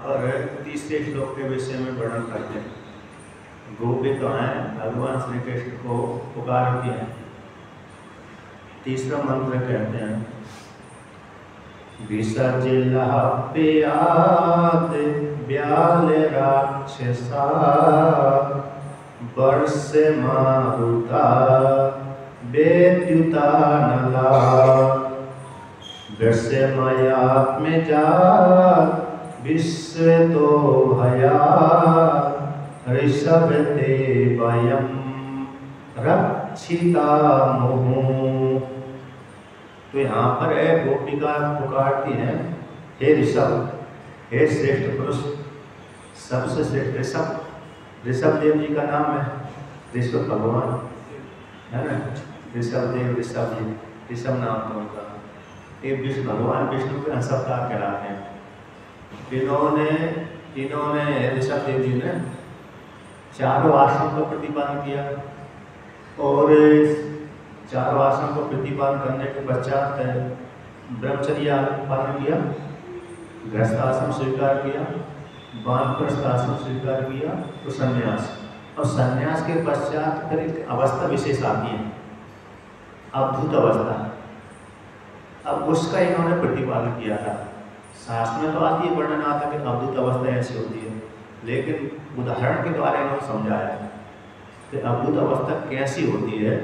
और तीसरे श्लोक के विषय में वर्णन करते हैं। गोपी तो हैं भगवान श्री कृष्ण को पुकारती हैं। तीसरा मंत्र कहते हैं, विसर्जिल्लाभ्यात् व्याल राक्षसा वर्षे मारुता वेद्युता नला वर्षमयात्मजा विश्व तो भया ऋषभ ते वयं रक्षिता मुहु। तो यहाँ पर है गोपिका पुकारती हैं, हे ऋषभ, हे श्रेष्ठ पुरुष, सबसे श्रेष्ठ ऋषभ। ऋषभ देव जी का नाम है, ऋषभ भगवान है ना, ऋषभ देव, ऋषभ जी, ऋषभ नाम तो उनका। ये विष्णु भगवान विष्णु के अंश अवतार कहलाते हैं। इन्होंने ऋषभ देव जी ने चारों आश्रम का प्रतिपादन किया और चारों आश्रम को प्रतिपादन करने के पश्चात ब्रह्मचर्य पालन किया, गृहस्थाश्रम स्वीकार किया, वानप्रस्थ आश्रम स्वीकार किया, तो संन्यास। और संन्यास के पश्चात फिर एक अवस्था विशेष आती है, अद्भुत अवस्था। अब उसका इन्होंने प्रतिपादन किया था। शास्त्र में तो आती है, वर्णन आता है कि अद्भुत अवस्था ऐसी होती है, लेकिन उदाहरण के द्वारा इन्होंने समझाया कि अद्भुत अवस्था कैसी होती है।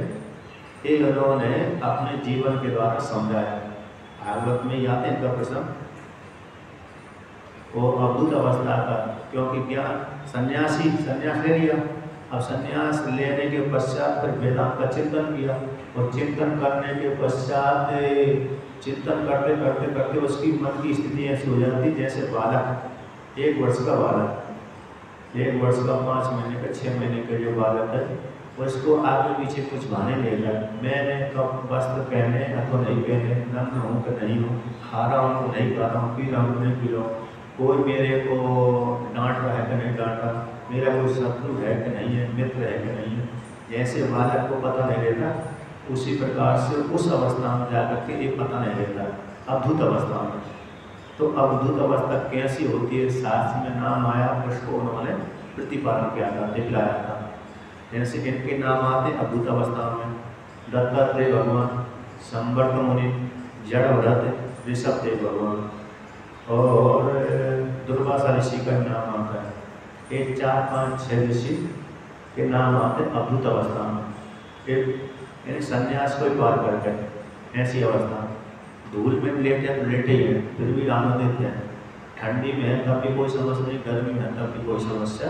ये उन्होंने अपने जीवन के द्वारा समझाया। भागवत में याद है इनका प्रश्न, वो अद्भुत अवस्था का, क्योंकि क्या संन्यास ले लिया। अब संन्यास लेने के पश्चात फिर वेदांत का चिंतन किया और चिंतन करने के पश्चात चिंतन करते करते करते उसकी मन की स्थिति ऐसी हो जाती जैसे बालक, 1 वर्ष का बालक, 1 वर्ष का 5 महीने का 6 महीने का जो बालक है, उसको आगे पीछे कुछ भाने लेगा। मैंने कब वस्त्र पहने अथवा नहीं पहने, नग्न हूँ कि नहीं हूँ, खा रहा हूँ कि नहीं खा रहा हूँ, पी रहा हूँ कि नहीं पी रहा हूँ, कोई मेरे को डांट रहा है कि नहीं डांट रहा, मेरा कोई शत्रु है कि नहीं है, मित्र है कि नहीं है, जैसे बालक को पता नहीं रहता, उसी प्रकार से उस अवस्था में जाकर के ये पता नहीं रहता, अद्भुत अवस्था में। तो अद्भुत अवस्था कैसी होती है, शास्त्र में नाम आया, उसको उन्होंने प्रतिपादन किया था, दिखलाया था। जैसे इनके नाम आते अद्भुत अवस्था में, दत्तात्रेय भगवान, संवर्त मुनि, जड़भरत, ऋषभ देव भगवान और दुर्वासा ऋषि का नाम आता है। 1, 4, 5, 6 ऋषि के नाम आते अद्भुत अवस्था में। यानी संन्यास को पार करके ऐसी अवस्था, धूल में लेटे ही है फिर भी आनंदित है, ठंडी में है तब भी कोई समस्या नहीं, गर्मी में तब भी कोई समस्या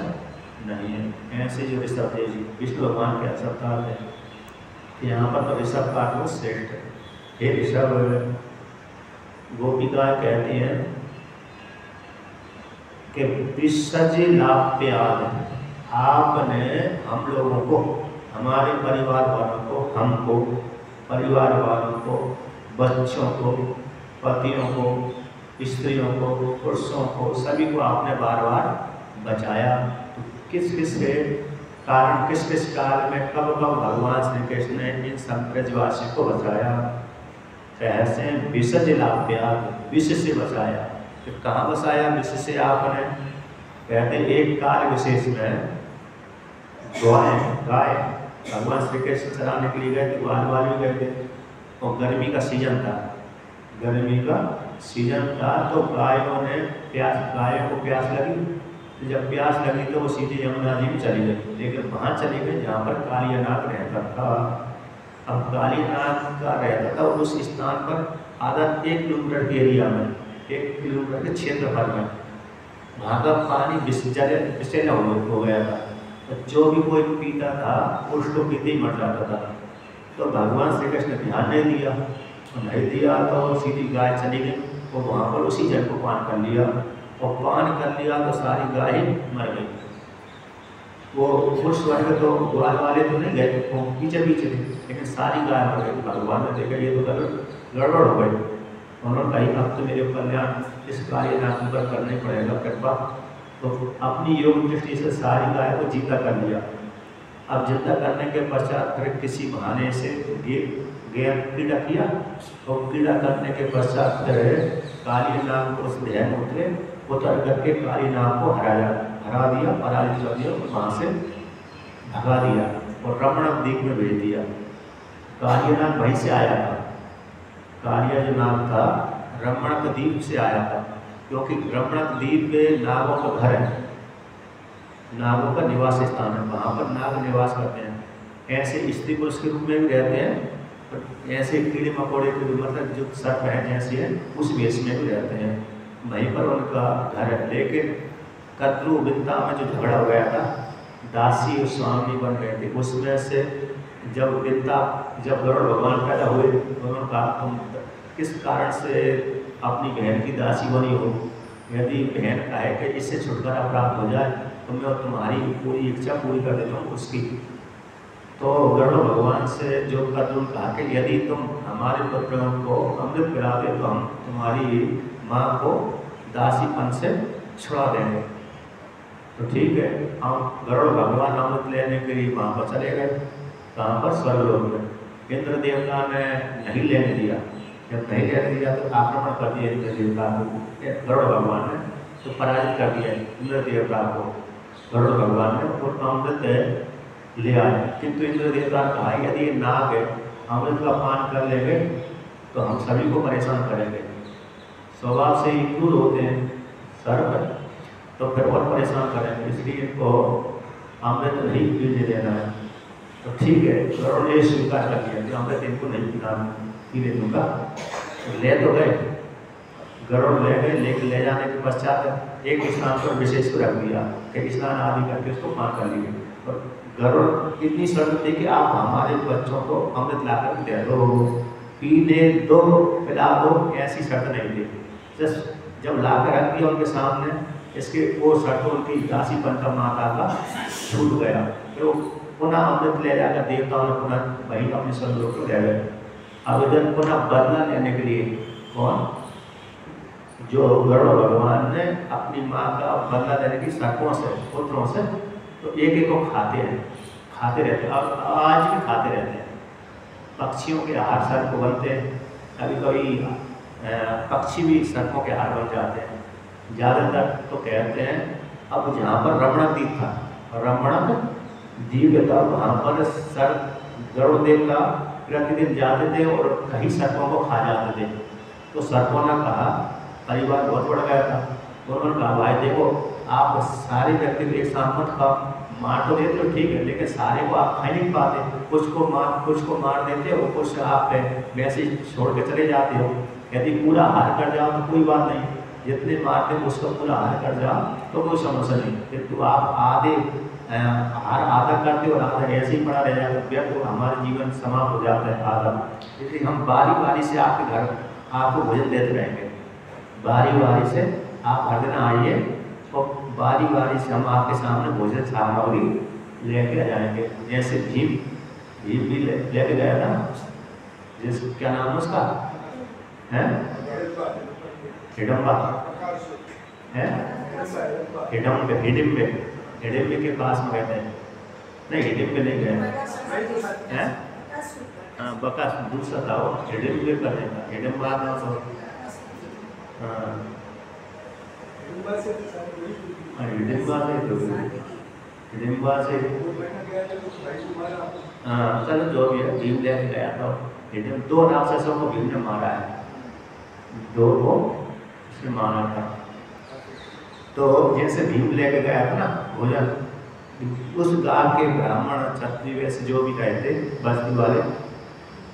नहीं है। ऐसे जो ऋषभ देव जी विष्णु भगवान के अंश अवतार है, यहाँ पर तो ऋषभ का अर्थ श्रेष्ठ है। हे ऋषभ, गोपिका कहती हैं कि विसर्जिल्लाभ्यात्, आपने हम लोगों को, हमारे परिवार वालों को, हमको, परिवार वालों को, बच्चों को, पतियों को, स्त्रियों को, पुरुषों को, सभी को आपने बार बार बचाया। तो किस किस के कारण, किस किस काल में, कब कब भगवान श्री कृष्ण ने इन सब ब्रजवासियों को बचाया। कैसे विसर्जिल्लाभ्यात्, विष से बचाया। तो कहाँ बचाया विष से आपने? कहते एक काल विशेष में गाय भगवान श्री कृष्ण चराने के लिए गए थे, ग्वाल भी गए थे और गर्मी का सीजन था, तो गायों को प्यास लगी। जब प्यास लगी तो वो सीधे यमुना जी में चली गई, लेकिन वहाँ चली गई जहाँ पर कालियानाग रहता था। अब कालियानाग का रहता था उस स्थान पर आधा 1 किलोमीटर के एरिया में, 1 किलोमीटर के क्षेत्रफल में, वहाँ का पानी विषैला हो गया था। तो जो भी कोई पीता था उसको पीते ही मर जाता था। तो भगवान श्री कृष्ण ने ध्यान नहीं दिया तो सीधी गाय चली गई और वहाँ पर उसी जल को पान कर लिया तो सारी गाय मर गई। वो उस वर्ग तो ग्वाल वाले तो नहीं गए, वो पीछे लेकिन सारी गाय मर गई। भगवान ने देखा ये तो गड़बड़ हो गई। उन्होंने कही अब तो मेरे कल्याण इस कालियानाग पर करना ही पड़ेगा कृपा। तो अपनी योग दृष्टि से सारी गाय को जीता कर लिया। अब जिंदा करने के पश्चात फिर किसी बहाने से क्रीड़ा किया और क्रीड़ा करने के पश्चात फिर कालियानाग को उस ध्यान उतरे उतर करके काली नाग को हरा दिया, पराजित कर दिया, वहाँ से भगा दिया और रमणक द्वीप में भेज दिया। कालिया नाग वहीं से आया था, कालिया जो नाग था रमणक द्वीप से आया था, क्योंकि रमणक द्वीप में नागों का घर है, नागों का निवास स्थान है, वहाँ पर नाग निवास करते हैं। ऐसे स्त्री पुरुष के रूप में भी रहते हैं, ऐसे कीड़े मकोड़े के मतलब जो सर्प है जैसे है उस वेश में भी रहते हैं, वहीं पर उनका घर है। लेकिन कद्रु बिंता में जो झगड़ा हो गया था, दासी और स्वामी बन गए थे, उसमें से जब गरुड़ भगवान पैदा हुए उन्होंने कहा तुम किस कारण से अपनी बहन की दासी बनी हो, यदि बहन कहे कि इससे छुटकारा प्राप्त हो जाए तो मैं तुम्हारी पूरी इच्छा पूरी कर देता हूँ उसकी। तो गरुड़ भगवान से जो कद्रु कहा कि यदि तुम हमारे पुत्रों को अमृत पिलाओगे तो हम तुम्हारी माँ को दासीपन से छुड़ा देंगे। तो ठीक है, हम गरुड़ भगवान अमृत लेने के लिए वहाँ पर चले गए, कहाँ पर, स्वर्गलोक में। इंद्र देवता ने नहीं लेने दिया, जब नहीं लेने दिया तो आक्रमण कर दिया इंद्र देवता को, गरुड़ भगवान ने तो पराजित कर दिया इंद्र देवता को, गरुड़ भगवान ने और अमृत ले आए। किंतु इंद्र देवता ने कहा यदि ये नाग है अमृत का पान कर लेंगे तो हम सभी को परेशान करेंगे, स्वभाव से ही क्रूर होते हैं सर्प, तो फिर और परेशान करेंगे, इसलिए इनको अमृत नहीं पीने देना है। तो ठीक है, गरुड़ ने स्वीकार कर लिया कि अमृत इनको नहीं पीने दूंगा। तो ले तो गए, गरुड़ ले गए, लेकिन ले जाने के पश्चात एक स्थान पर विशेष रख दिया कि स्नान आदि करके उसको पान कर लिए। और गरुड़ इतनी शर्त थी कि आप हमारे बच्चों को अमृत लाकर दे दो, पीने दो, पिला दो, ऐसी शर्त नहीं थी। जब लाकर रख दिया उनके सामने, इसके वो शर्त उनकी दासीपन का माता का छूट गया, तो पुनः अमृत ले जाकर देवताओं ने पुनः वही अपने स्वर्गलोक को ले गए। अब इधर पुनः बदला लेने के लिए कौन, जो गरुड़ भगवान ने अपनी माँ का बदला लेने की सर्पों से, पुत्रों से, तो एक एक को खाते रहते हैं, अब आज भी खाते रहते हैं। पक्षियों के आहार सर्प बनते हैं, कभी कभी पक्षी भी सर्पों के आहार बन जाते हैं। ज़्यादातर तो कहते हैं अब जहाँ पर रमणक द्वीप था, रमणक द्वीप था, वहाँ पर सर्प गरुड़ देवता प्रतिदिन जाते थे और कई सर्पों को खा जाते थे। तो सर्पों ने कहा, परिवार बहुत बढ़ गया था, तो उन्होंने कहा भाई देखो आप सारे व्यक्ति को एक साथ मत खाओ, मार तो देते हो ठीक है, लेकिन सारे को आप खा नहीं पाते, कुछ को मार देते हो, कुछ आप वैसे ही छोड़ के चले जाते हो। यदि पूरा हार कर जाओ तो कोई बात नहीं, जितने मारते हो उसका पूरा हार कर जाओ तो कोई समस्या नहीं, किंतु आप आधे हार आधा करते हो और आधा ऐसे ही पड़ा रह जाता है तो हमारा जीवन समाप्त हो जाता है आधा। इसलिए हम बारी बारी से आपके घर आपको भोजन देते रहेंगे, बारी बारी से आप हर दिन आइए और बारी बारी से हम आपके सामने भोजन सामग्री लेके आ जाएंगे। जैसे भीम भी लेके गया था, जिस क्या नाम है उसका, है हिडम्बा, है हिडिम्बे के पास में गए थे, नहीं हिडिम्बे नहीं गए हैं, हाँ बका दूसरा था वो, हिडिम्बे का नहीं था, हिडम्बा था तो हिडिम्बा से हाँ चलो जो भी है, भीम लेके गया था हिडिम्बा, 2 राक्षसों को भीम ने मारा है, 2 को उसने मारा था। तो जैसे भीम लेके गया था ना भोजन, उस गांव के ब्राह्मण क्षत्रिय वैसे जो भी रहे थे बस्ती वाले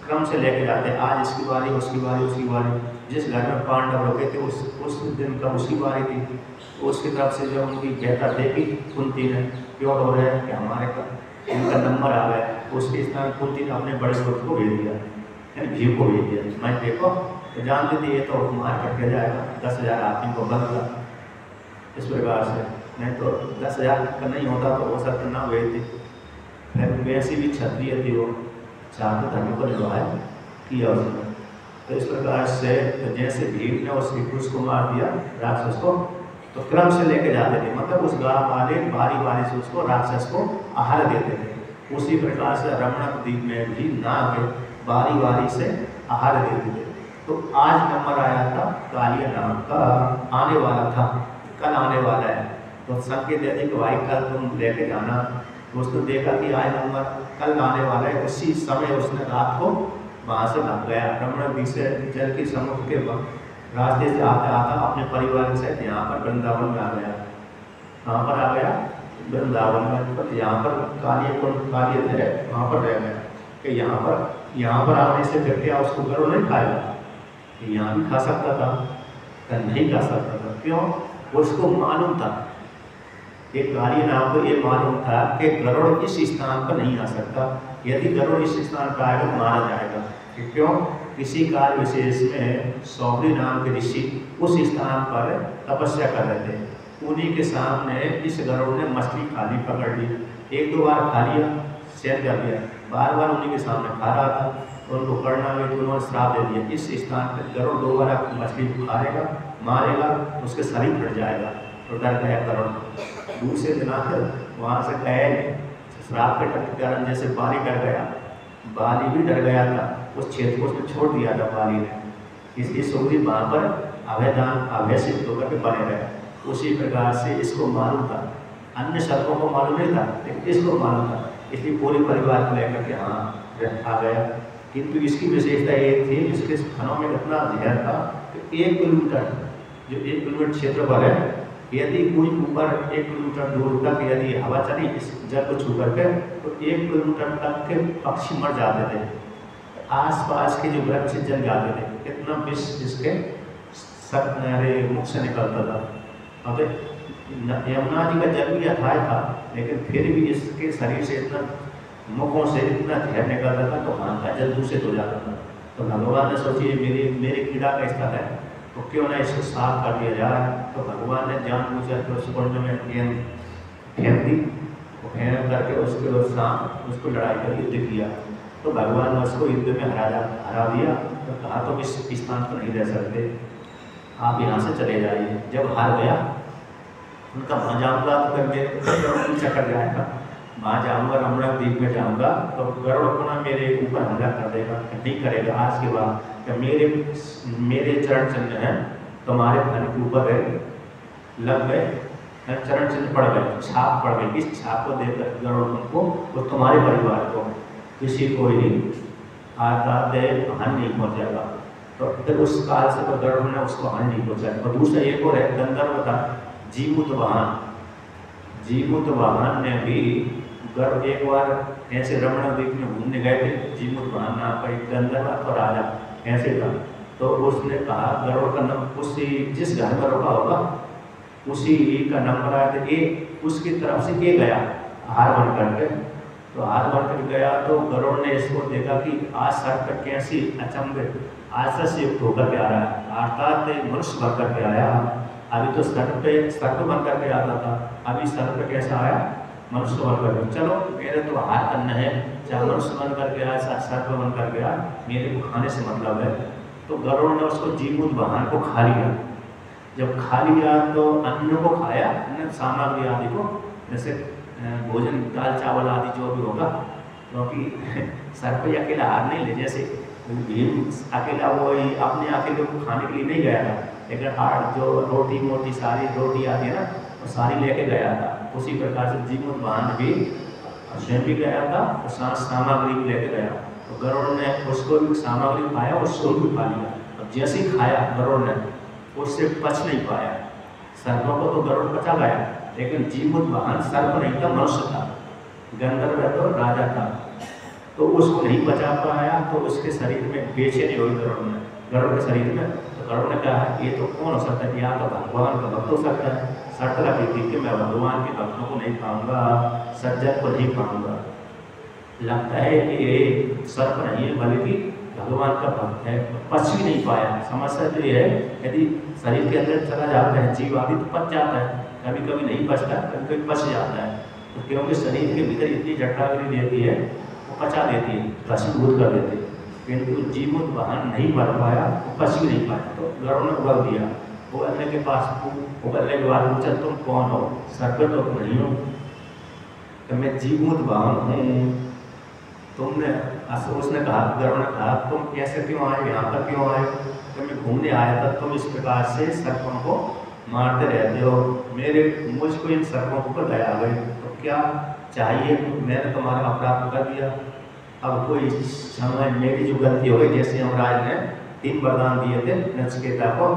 क्रम से लेके जाते, आज इसकी बारी, उसकी बारी, उसकी बारी। जिस घर में पांडव रुके थे उस दिन का उसकी बारी थी, उसकी तरफ से जो उनकी बेहतर देखी कुंती ने, क्यों हो रहे हैं कि हमारे का इनका नंबर आ गया, उसके स्थान कुंती ने अपने बड़े पुत्र को भेज दिया, यानी भीम को भेज दिया। मैं देखो तो जानते थे ये तो मार करके जाएगा, 10,000 आदमी को बदला इस प्रकार से, नहीं तो 10,000 का नहीं होता तो वो सब ना हुए थे। फिर वैसी भी क्षत्रिय थी, वो चाहते धर्म को निभाया किया उसने। तो इस प्रकार से तो जैसे भीम ने उस पुरुष को मार दिया राक्षस को, तो क्रम से लेके जाते थे, मतलब उस गांव वाले बारी बारी से उसको राक्षस को आहार देते थे। उसी प्रकार से रमणक द्वीप में भी नाग बारी बारी से आहार देते थे। तो आज नंबर आया था कालिया नाग का, आने वाला था, कल आने वाला है। तो संकेत दे दी कि भाई कल तुम लेके जाना। तो उसने देखा कि आज नंबर कल आने वाला है, उसी समय उसने रात को वहाँ से भाग गया। रमण द्वीप से जल की समुद्र के रास्ते से आता आता अपने परिवार के साथ यहाँ पर वृंदावन में आ गया। कहाँ पर आ गया? वृंदावन में। पर यहाँ पर कार्य थे, वहाँ पर रह गया कि यहाँ पर आने से फिर क्या उसको गरुड़ नहीं खाएगा? यहाँ भी खा सकता था, तो नहीं खा सकता था। क्यों? उसको मालूम था, एक कार्य नाम को ये मालूम था कि गरुड़ इस स्थान पर नहीं आ सकता। यदि गरुड़ इस स्थान पर आएगा तो मारा जाएगा। क्यों? किसी काल विशेष में सौरी नाम के ऋषि उस स्थान पर तपस्या कर रहे थे। उन्हीं के सामने इस गरुड़ ने मछली खा ली, पकड़ ली। एक दो बार खा लिया, शेयर कर दिया, बार बार उन्हीं के सामने खा रहा था। उनको करना में तो उन्होंने श्राप दे दिया, इस स्थान पर गरुड़ दोबारा मछली को खाएगा, मारेगा, उसके शरीर फट जाएगा। तो डर गया गरुड़। दूसरे दिन आकर वहाँ से गए, श्राप के कारण जैसे बाली डर गया, बाली भी डर गया था, उस क्षेत्र को उसने छोड़ दिया था बाली ने। इसलिए सुग्रीव वहाँ पर अभय सिद्ध होकर के बने रहे। उसी प्रकार से इसको मालूम था, अन्य सर्पों को मालूम नहीं था, लेकिन इसको मालूम था। इसलिए पूरे परिवार को लेकर के हाँ आ गया। किंतु इसकी विशेषता ये थी, इसके खानों में इतना जहर था कि 1 किलोमीटर, जो 1 किलोमीटर क्षेत्र पर है, यदि कोई ऊपर 1 किलोमीटर दूर तक यदि हवा चली इस जल को छू करके, तो 1 किलोमीटर तक के पक्षी मर जाते थे। आसपास के जो वृक्ष जल जाते थे। कितना विष इसके मुख से निकलता था। अब यमुना जी का जल भी अथाह था, लेकिन फिर भी इसके शरीर से इतना, मुखों से इतना जहर निकलता था, तो वहाँ का जल दूषित हो जाता था। तो भगवान ने सोची मेरे कीड़ा का स्थल है, तो क्यों ना इसको साफ कर दिया जाए। तो भगवान ने जानबूझकर के उस कुंड में गेंद फेंक दी, फेंक करके उसको लड़ाई कर युद्ध किया। तो भगवान ने उसको युद्ध में हरा दिया। तो कहा तुम इस स्थान पर नहीं रह सकते, आप यहाँ से चले जाइए। जब हार गया, उनका वहाँ जाऊँगा तो फिर मेरे पीछा कर जाएगा, वहाँ जाऊँगा रमण द्वीप में जाऊँगा तो गरुड़ अपना मेरे ऊपर हमला कर देगा। नहीं करेगा। आज के बाद मेरे चरण चिन्ह हैं, तुम्हारे धन के ऊपर लग गए, चरण चिन्ह पड़ गए, छाप पड़ गई। इस छाप को देकर गरुड़ तुमको और तुम्हारे परिवार को किसी को ही आता दे हानि नहीं पहुँचेगा। तो फिर उस काल से तो गरुड़ ने उसको हानि नहीं पहुँचाया। और दूसरा एक और है, गंधर्व था जीमूतवाहन। जीमूतवाहन ने भी गरुड़ एक बार ऐसे रमण द्वीप में घूमने गए थे। जीमूतवाहन नाम का एक गंधर्व तो राजा ऐसे था। तो उसने कहा गरुड़ का नंबर, उसी जिस घर पर रुका होगा उसी का नंबर आया था। उसकी तरफ से ये गया हार बन करके। तो हार बन कर गया तो गरुड़ ने इसको देखा कि आज सर पर कैसी अचंभित आशा से युक्त होकर के आ रहा है, अर्थात मनुष्य बन करके आया। अभी तो सर पे बन करके आता था, अभी सर पे कैसा आया? मनुष्य बन करके। चलो मेरे तो हार करना है, चाहे मनुष्य बन करके आया, सर पे बन करके आया, मेरे को खाने से मतलब है। तो गरुड़ ने उसको जीमूतवाहन को खा लिया। जब खा लिया तो अन्न को खाया, अन्न सामग्री आदि को, जैसे भोजन दाल चावल आदि जो भी होगा, क्योंकि सर पे अकेला हार नहीं ले। जैसे भीम अकेला वो अपने अकेले को खाने के लिए नहीं गया था, लेकिन हार जो रोटी मोटी सारी रोटी आती है ना, वो सारी लेके गया था। उसी प्रकार से जीमूतवाहन भी स्वयं भी गया था और सामग्री भी लेके गया। तो गरुड़ ने उसको भी सामग्री खाया, उसको भी खा लिया। और जैसे ही खाया गरुड़ ने, उससे पच नहीं पाया। सर्पों को तो गरुड़ पचा गया, लेकिन जीमूतवाहन सर्प नहीं था, मनुष्य था, गंधर्व तो राजा था, तो उसको नहीं बचा पाया। तो उसके शरीर में बेचैनी हुई गरुड़ के शरीर में। तो गरुड़ ने कहा ये तो कौन हो सकता है? या तो भगवान का भक्त हो सकता है। शर्त लगी थी कि मैं भगवान के भक्तों को नहीं खाऊंगा, सज्जन को नहीं खाऊंगा। लगता है कि ये सर्प नहीं है, बल्कि भगवान का भक्त है। पच भी नहीं पाया। समस्या तो ये है, यदि शरीर के अंदर चला जाता है जीव आदि तो पच जाता है, कभी कभी नहीं पचता, कभी कभी पच जाता है। तो क्योंकि शरीर के भीतर इतनी जटाग्नि रहती है, वो पचा देती है, भस्मीभूत कर देती है। किंतु जीमूतवाहन नहीं मर पाया, वो पच भी नहीं पाया। तो गरुड़ ने उगल दिया। उगलने के पास उगलने के बाद पूछा तुम कौन हो? सर्प तो नहीं हो। तो मैं जीमूतवाहन हूँ। तुमने उसने कहा, गरुड़ ने कहा तुम कैसे क्यों आए, यहाँ पर क्यों आए? तो मैं घूमने आया था, तुम इस प्रकार से सर्पों को मारते रहते हो, मुझको इन सर्पों पर दया आ गई, तो क्या चाहिए, मैंने तुम्हारा अपराध कर दिया, अब कोई समय मेरी जो गलती हो गई, जैसे यमराज ने 3 वरदान दिए थे नचिकेता को,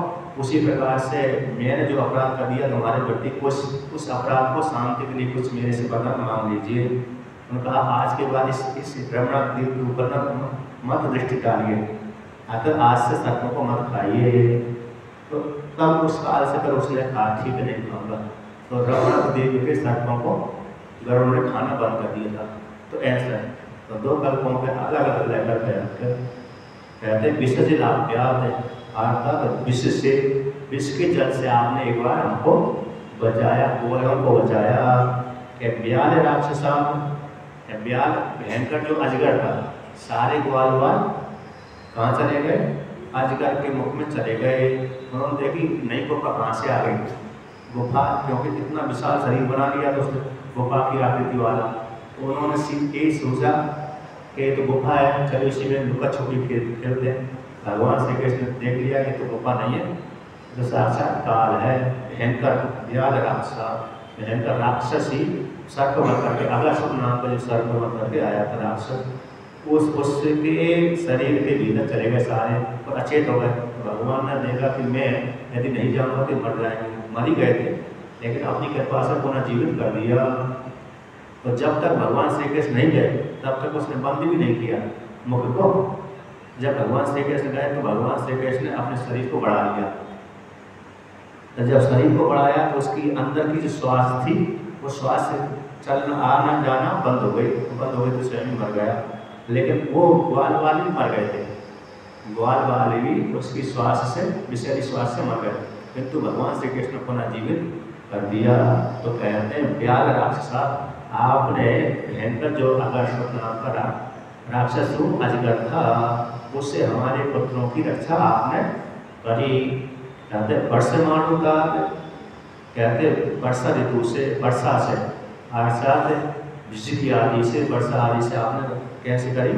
उसी प्रकार से मैंने जो अपराध कर दिया तुम्हारे प्रति, कुछ उस अपराध को शांति के लिए कुछ मेरे से वरदान मांग लीजिए। उन्होंने कहा आज के बाद इस ब्रह्मण द्वीप के ऊपर न मत दृष्टि डालिए, अगर आज से सर्पों को मत खाइए। तो तब उस काल से कर उसने कहा ठीक नहीं खाऊंगा, तो ब्रह्मण द्वीप के सर्पों को गरुड़ ने खाना बंद कर दिया था। तो ऐसा है, तो 2 कल्पों के अलग अलग लेकर कहते विसर्जित अर्थात विष से, विष के जल से आपने एक बार हमको बचाया, गोलों को बचाया। ब्याल राक्षसा, ब्याल भयंकर जो अजगर था, सारे ग्वाल कहाँ चले गए, अजगर के मुख में चले गए। उन्होंने देखी नई गुफा कहाँ से आ गई, गुफा क्योंकि इतना विशाल शरीर बना लिया तो उसने गुफा की आकृति वाला, तो उन्होंने यही सोचा कि तो गुफा है, चलो इसी में लुका छुपी खेलते हैं। भगवान श्री कृष्ण ने देख लिया कि तो गुफा नहीं है, तो साक्षात काल है, भयंकर व्याल राक्षस, भयंकर राक्षस ही सर्प बन करके, अगस्त्य नाम का जो सर्प बन करके आया था राक्षस, उसके शरीर के भीतर चले गए सारे और अचेत हो गए। तो भगवान ने देखा कि मैं यदि नहीं जाऊँगा तो मर जाएंगे, मर ही गए थे, लेकिन अपनी कृपा से पुनः जीवित कर दिया। तो जब तक भगवान श्री कृष्ण नहीं गए तब तक उसने बंद भी नहीं किया मुख को। जब भगवान श्री कृष्ण गए तो भगवान श्री कृष्ण ने अपने शरीर को बढ़ा लिया, तो जब शरीर को बढ़ाया तो उसकी अंदर की जो श्वास थी, वो श्वास से चलना आना जाना बंद हो गई, तो स्वयं मर गया। लेकिन वो ग्वाल वाले भी मर गए थे, ग्वाल वाले भी उसकी श्वास से, विषैली श्वास से मर गए, किंतु भगवान श्री कृष्ण पुनः जीवित कर दिया। तो कहते हैं व्याल राक्षसा, आपने भयंकर जो अगस्त्य नाम का राक्षस रूप अजगर था, उससे हमारे पुत्रों की रक्षा आपने करी। कहते वर्षा मानू का, कहते वर्षा ऋतु से, वर्षा से अर्थात बिजली आदि से, वर्षा आदि से आपने कैसे करी,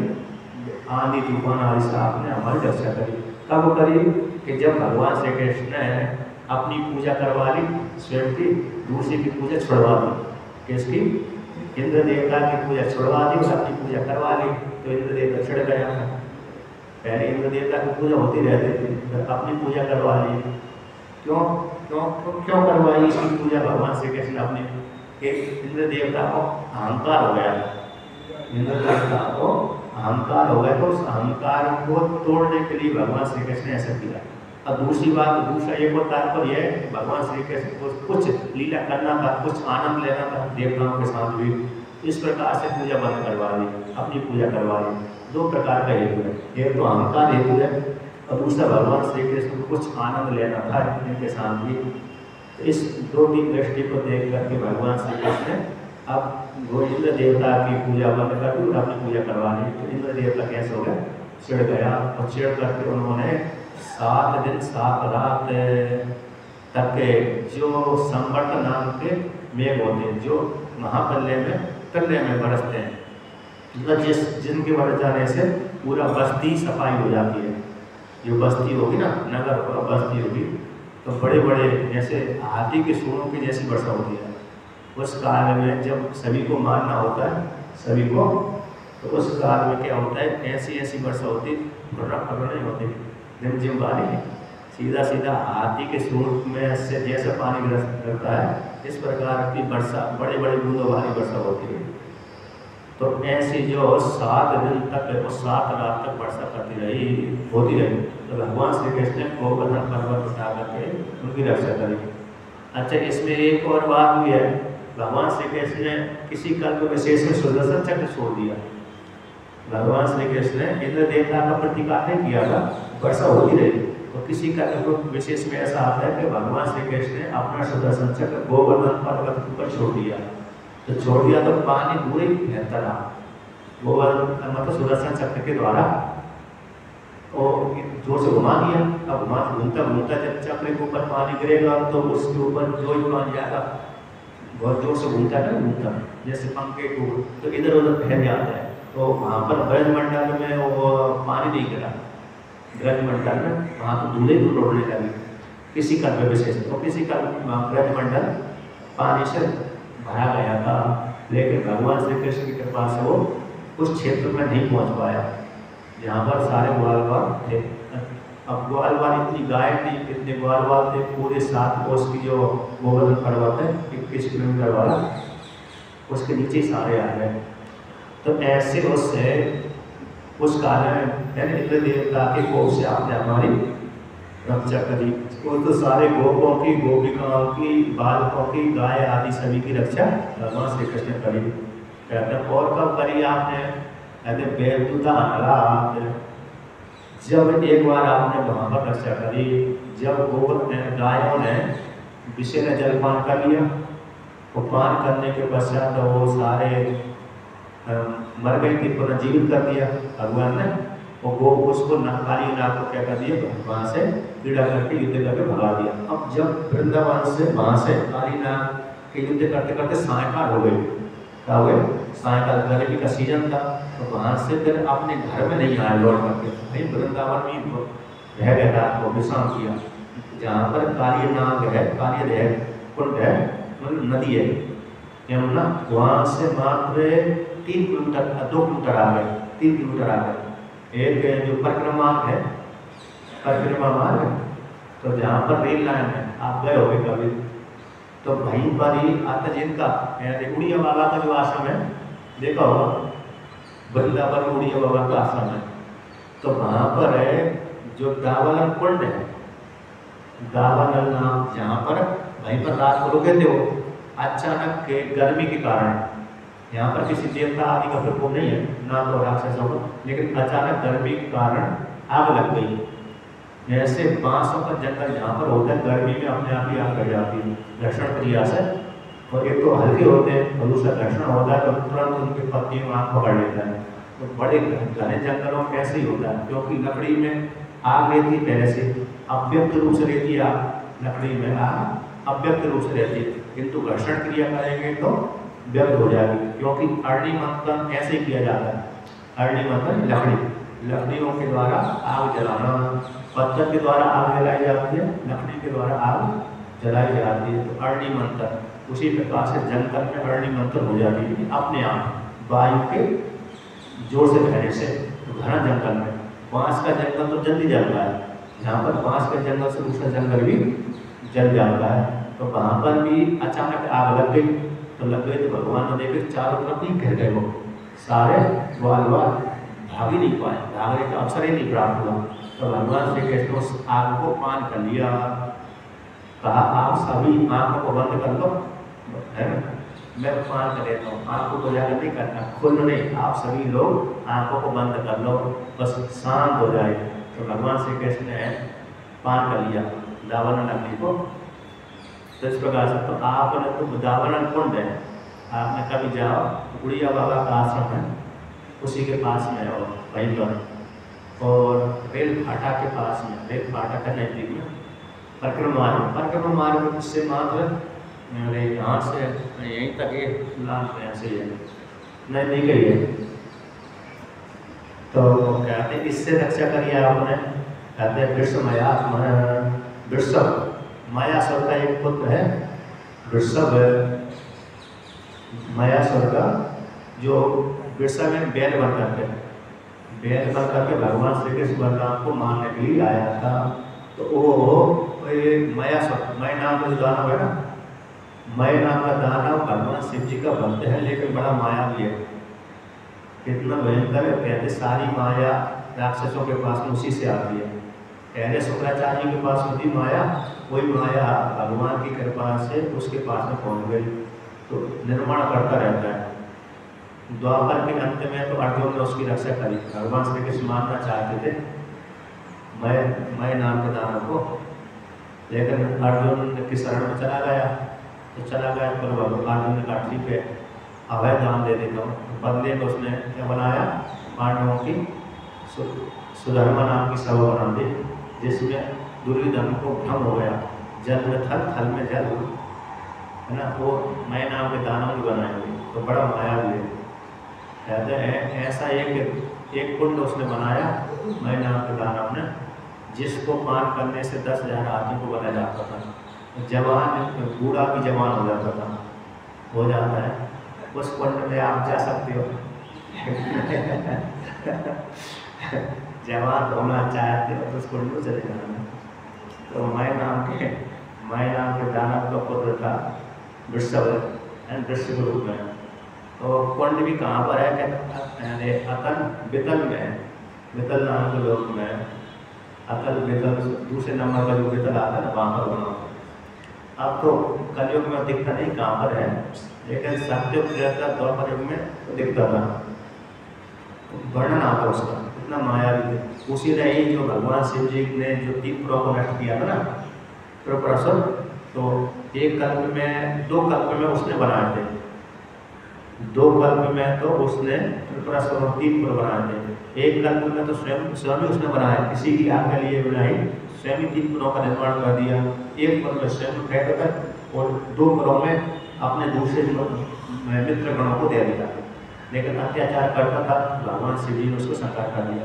आंधी तूफान आदि से आपने हमारी रक्षा करी। कब करी कि जब भगवान श्री कृष्ण ने अपनी पूजा करवा ली, स्वयं की, दूसरी की पूजा छुड़वा दी, किसकी, इंद्र देवता की पूजा छुड़वा दी और अपनी पूजा करवा ली, तो इंद्र देवता छिड़ गया। पहले इंद्र देवता की पूजा होती रहती थी, तो अपनी पूजा करवा ली। क्यों क्यों क्यों करवाई इसकी पूजा भगवान श्री कृष्ण अपने, इंद्र देवता को अहंकार हो गया, इंद्र देवता को अहंकार हो गया, तो उस अहंकार को तोड़ने के लिए भगवान श्री कृष्ण ने ऐसा किया। अब दूसरी बात, दूसरा एक और तात्पर्य है, भगवान श्री कृष्ण को कुछ लीला करना था, कुछ आनंद लेना था देवताओं के साथ भी, इस प्रकार से पूजा बंद करवा ली, अपनी पूजा करवा ली। 2 प्रकार का हेतु है, एक तो अहंकार हेतु है और दूसरा भगवान श्री कृष्ण को कुछ आनंद लेना था इनके साथ भी। तो इस 2-3 दृष्टि को देख करके भगवान श्री कृष्ण ने अब वो इंद्र देवता की पूजा बंद कर दी और अपनी पूजा करवा ली। तो इंद्र देवता कैसे हो गया, चिढ़ गया, और चिढ़ करके उन्होंने 7 दिन 7 रात तक के जो संवर्त नाम के मेघ होते हैं, जो प्रलय में बरसते हैं, मतलब जिनके बढ़ जाने से पूरा बस्ती सफाई हो जाती है। जो बस्ती होगी ना, नगर बस्ती होगी, तो बड़े बड़े जैसे हाथी के सूढ़ों की जैसी वर्षा होती है। उस काल में जब सभी को मारना होता है, सभी को, तो उस काल में क्या होता है, ऐसी वर्षा होती, नहीं होती, रिमझिम वाली, सीधा सीधा हाथी के सूढ़ में से जैसा पानी गिरता है, इस प्रकार की वर्षा, बड़े बड़े बूंदों वाली वर्षा होती है। तो ऐसी जो 7 दिन तक और 7 रात तक वर्षा होती रही, तो भगवान श्री कृष्ण ने गोवर्धन पर्वत उठा करके उनकी रक्षा करी। अच्छा, इसमें एक और बात भी है, भगवान श्री कृष्ण ने किसी कल्प विशेष में सुदर्शन चक्र छोड़ दिया। भगवान श्री कृष्ण ने इंद्र देवता का प्रतिकार नहीं किया था, वर्षा होती रही, तो किसी कल्प विशेष में ऐसा आता है कि भगवान श्री कृष्ण ने अपना सुदर्शन चक्र गोवर्धन पर्वत के ऊपर छोड़ दिया। तो छोड़ दिया तो पानी पूरे बहता रहा, गोवर्धन मतलब सुदर्शन चक्र के द्वारा, और जोर से घुमा दिया। अब घूमता घूमता जब चक्र के ऊपर पानी गिरेगा तो उसके ऊपर जो ही पानी आएगा, बहुत जोर से घूमता है, घूमता जैसे पंखे को, तो इधर उधर फैल जाता है। तो वहाँ पर ब्रजमंडल में वो पानी नहीं गिरा, ब्रजमंडल में वहाँ तो धूल ही धूल उड़ने लगी। किसी कल्प विशेष, तो किसी कल्प ब्रजमंडल पानी से भरा गया था, लेकिन भगवान श्री कृष्ण की कृपा से वो उस क्षेत्र में नहीं पहुंच पाया जहाँ पर सारे ग्वालवाल थे। अब ग्वालवाल इतनी गाय थी, इतने ग्वालवाल थे, पूरे 7 कोस की जो गोवर्धन पर्वत है 21 किलोमीटर वाला, उसके नीचे सारे आ गए। तो ऐसे उससे उस काल में इंद्र देवता के कोप से आपने हमारी रक्षा करी। वो तो सारे गोपों की, गोपिकाओं की, बालकों की, गाय आदि सभी की रक्षा भगवान श्री कृष्ण करी। कहते हैं और कब करी आपने? कहते बेलदूता अनरात, जब एक बार आपने वहाँ पर रक्षा करी, जब गायों ने विषय जलपान कर लिया, वो पान करने के पश्चात तो वो सारे मर गई थी, पुनर्जीवित कर दिया भगवान ने। और वो उसको काली नाग को क्या कर दिया, वहाँ से पीड़ा करके युद्ध करके भगा दिया। अब जब वृंदावन से वहाँ से काली नाग के युद्ध करते करते सायकाल हो गई, क्या हो गए? सायकाल, गर्मी का सीजन था, तो वहाँ से फिर अपने घर में नहीं आए लौट करके, भाई वृंदावन में रह गया था, वो विश्राम किया। जहाँ पर काली नाग है, काली रह कुंड है, मतलब नदी है यमुना, वहाँ से मात्र 3 किलोमीटर 2 किलोमीटर आ गए, 3 किलोमीटर आ गए। एक जो परिक्रमा है, परिक्रमा मार्ग, तो जहाँ पर रेल लाइन है, आप गए होंगे कभी, तो वहीं पर ही आता जिनका उड़िया बाबा का जो आश्रम है देखा होगा, वृंदावन में उड़िया बाबा का आश्रम है। तो वहाँ पर है जो दावलन कुंड है, दावलन नाम, जहाँ पर वहीं पर रात को रुके थे वो। अचानक के गर्मी के कारण, यहाँ पर किसी देवता आदि का प्रकोप नहीं है, ना तो राक्षसों का, लेकिन अचानक गर्मी के कारण आग लग गई। जैसे बांसों का जंगल जहाँ पर होता है, गर्मी में अपने आप ही आग लग जाती है घर्षण क्रिया से, और एक तो हल्के होते हैं और दूसरा घर्षण होता है तो तुरंत उनके पत्तियों में आग पकड़ लेता है। तो बड़े घने जंगलों में ऐसे ही होता है, क्योंकि लकड़ी में आग रहती है पहले से, अव्यक्त रूप से रहती है आग, लकड़ी में आग अव्यक्त रूप से रहती है, किंतु घर्षण क्रिया करेंगे तो व्यक्त हो जाएगी। क्योंकि अग्नि मंथन ऐसे ही किया जाता है, अग्नि मंथन लकड़ियों के द्वारा आग जलाना, पत्थर के द्वारा आग जलाई जाती है, लकड़ी के द्वारा आग जलाई जाती है, तो अग्नि मंथन। उसी प्रकार से जंगल में अग्नि मंथन हो जाती है अपने आप वायु के जोर से बहने से। तो घना जंगल में, बांस का जंगल तो जल्दी जलता है, जहाँ पर बांस के जंगल से दूसरा जंगल भी जल जाता है, तो वहाँ पर भी अचानक आग लग गई। तो लग गए तो भगवान ने देखे चारों तरफ नहीं घिर गए, वो सारे ग्वालवाल भाग ही नहीं पाए, भागने का अवसर ही नहीं प्राप्त हुआ। तो भगवान श्री कृष्ण उस आग को पान कर लिया, कहा आप सभी आंखों को बंद कर लो, है मैं पान कर लेता हूँ, आंखों को जाकर नहीं करना, खुल नहीं, आप सभी लोग आंखों को बंद कर लो, बस शांत हो जाए। तो भगवान श्री कृष्ण ने पान कर लिया दावलन अग्नि को। तो इस प्रकार से तो आपने तो दावलन कुंड है, आपने कभी जाओ, उड़िया बाबा का आश्रम है उसी के पास में हो वहीं पर, और रेल फाटा के पास में, रेल फाटा का नजदीक में परिक्रमा मार्ग से मात्र मेरे यहाँ से यहीं तक एक लाल ऐसे ही है, नजदीक ही है। तो कहते हैं इससे रक्षा करिए आपने, कहते हैं वृषभ मायासुर का एक पुत्र है, वृषभ मायासुर का, जो वृषभ में बैल बन करके भगवान श्री कृष्ण बलराम को मारने के लिए आया था। तो वो मायासुर, मय नाम का जो दानव है ना, मय नाम का दानव भगवान शिव जी का भक्त है, लेकिन बड़ा माया भी है, कितना भयंकर है। कहते सारी माया राक्षसों के पास में उसी से आती है। पहले शुक्राचार्य के पास होती माया, वही माया भगवान की कृपा से उसके पास में पहुंच गई, तो निर्माण करता रहता है। द्वापर के अंत में तो अर्जुन ने उसकी रक्षा करी, भगवान श्री कृष्ण मारना चाहते थे मैं नाम के दानव को, लेकिन अर्जुन की शरण में चला गया, तो अर्जुन ने कहा ठीक है अभय दान दे देता हूँ। बदले में उसने क्या बनाया, पांडवों की सुधर्मा नाम की सभा बना दी, जिसमें दुर्योधन को भ्रम हो गया, जल में थल में जल, है ना, वो मैं नाम के दानव भी बनाएंगे, तो बड़ा माया भी है। कहते हैं ऐसा एक कुंड उसने बनाया मैं नाम के दानव ने, जिसको पान करने से 10,000 आदमी को बनाया जाता था, जवान बूढ़ा भी जवान हो जाता था, हो जाता है। उस कुंड में आप जा सकते हो जवान होना चाहते हो तो उस कुंड में चले जाना। तो मैं नाम के दानव का पुत्र था वृषभ के रूप में। तो कुंड भी कहाँ पर है? अतल बितल में, बितल नाम के लोक में, अतल बितल दूसरे नंबर का जो बितल आता है ना, वहाँ पर बना। अब तो कलयुग में दिखता नहीं कहाँ पर है, लेकिन सत्युग त्रेता द्वापर युग में तो दिखता था। वर्णन आता उसका, इतना मायावी थे। उसी ने ही जो भगवान शिव जी ने जो 3 पुरों को नष्ट किया था ना, त्रिपुरासुर, तो एक कल्प में 2 कल्प में उसने बनाए थे, 2 कल्प में तो उसने त्रिपुरासुर 3 पुर बनाए थे। एक कल्प में तो स्वयं उसने बनाया, किसी की आज्ञा लिए बनाई, स्वयं 3 पुरों का निर्माण कर दिया। एक पुर में स्वयं बैठ कर और 2 पुरों में अपने दूसरे मित्र गणों को दे दिया, लेकिन अत्याचार करता था, भगवान शिव जी ने उसको संहार कर दिया।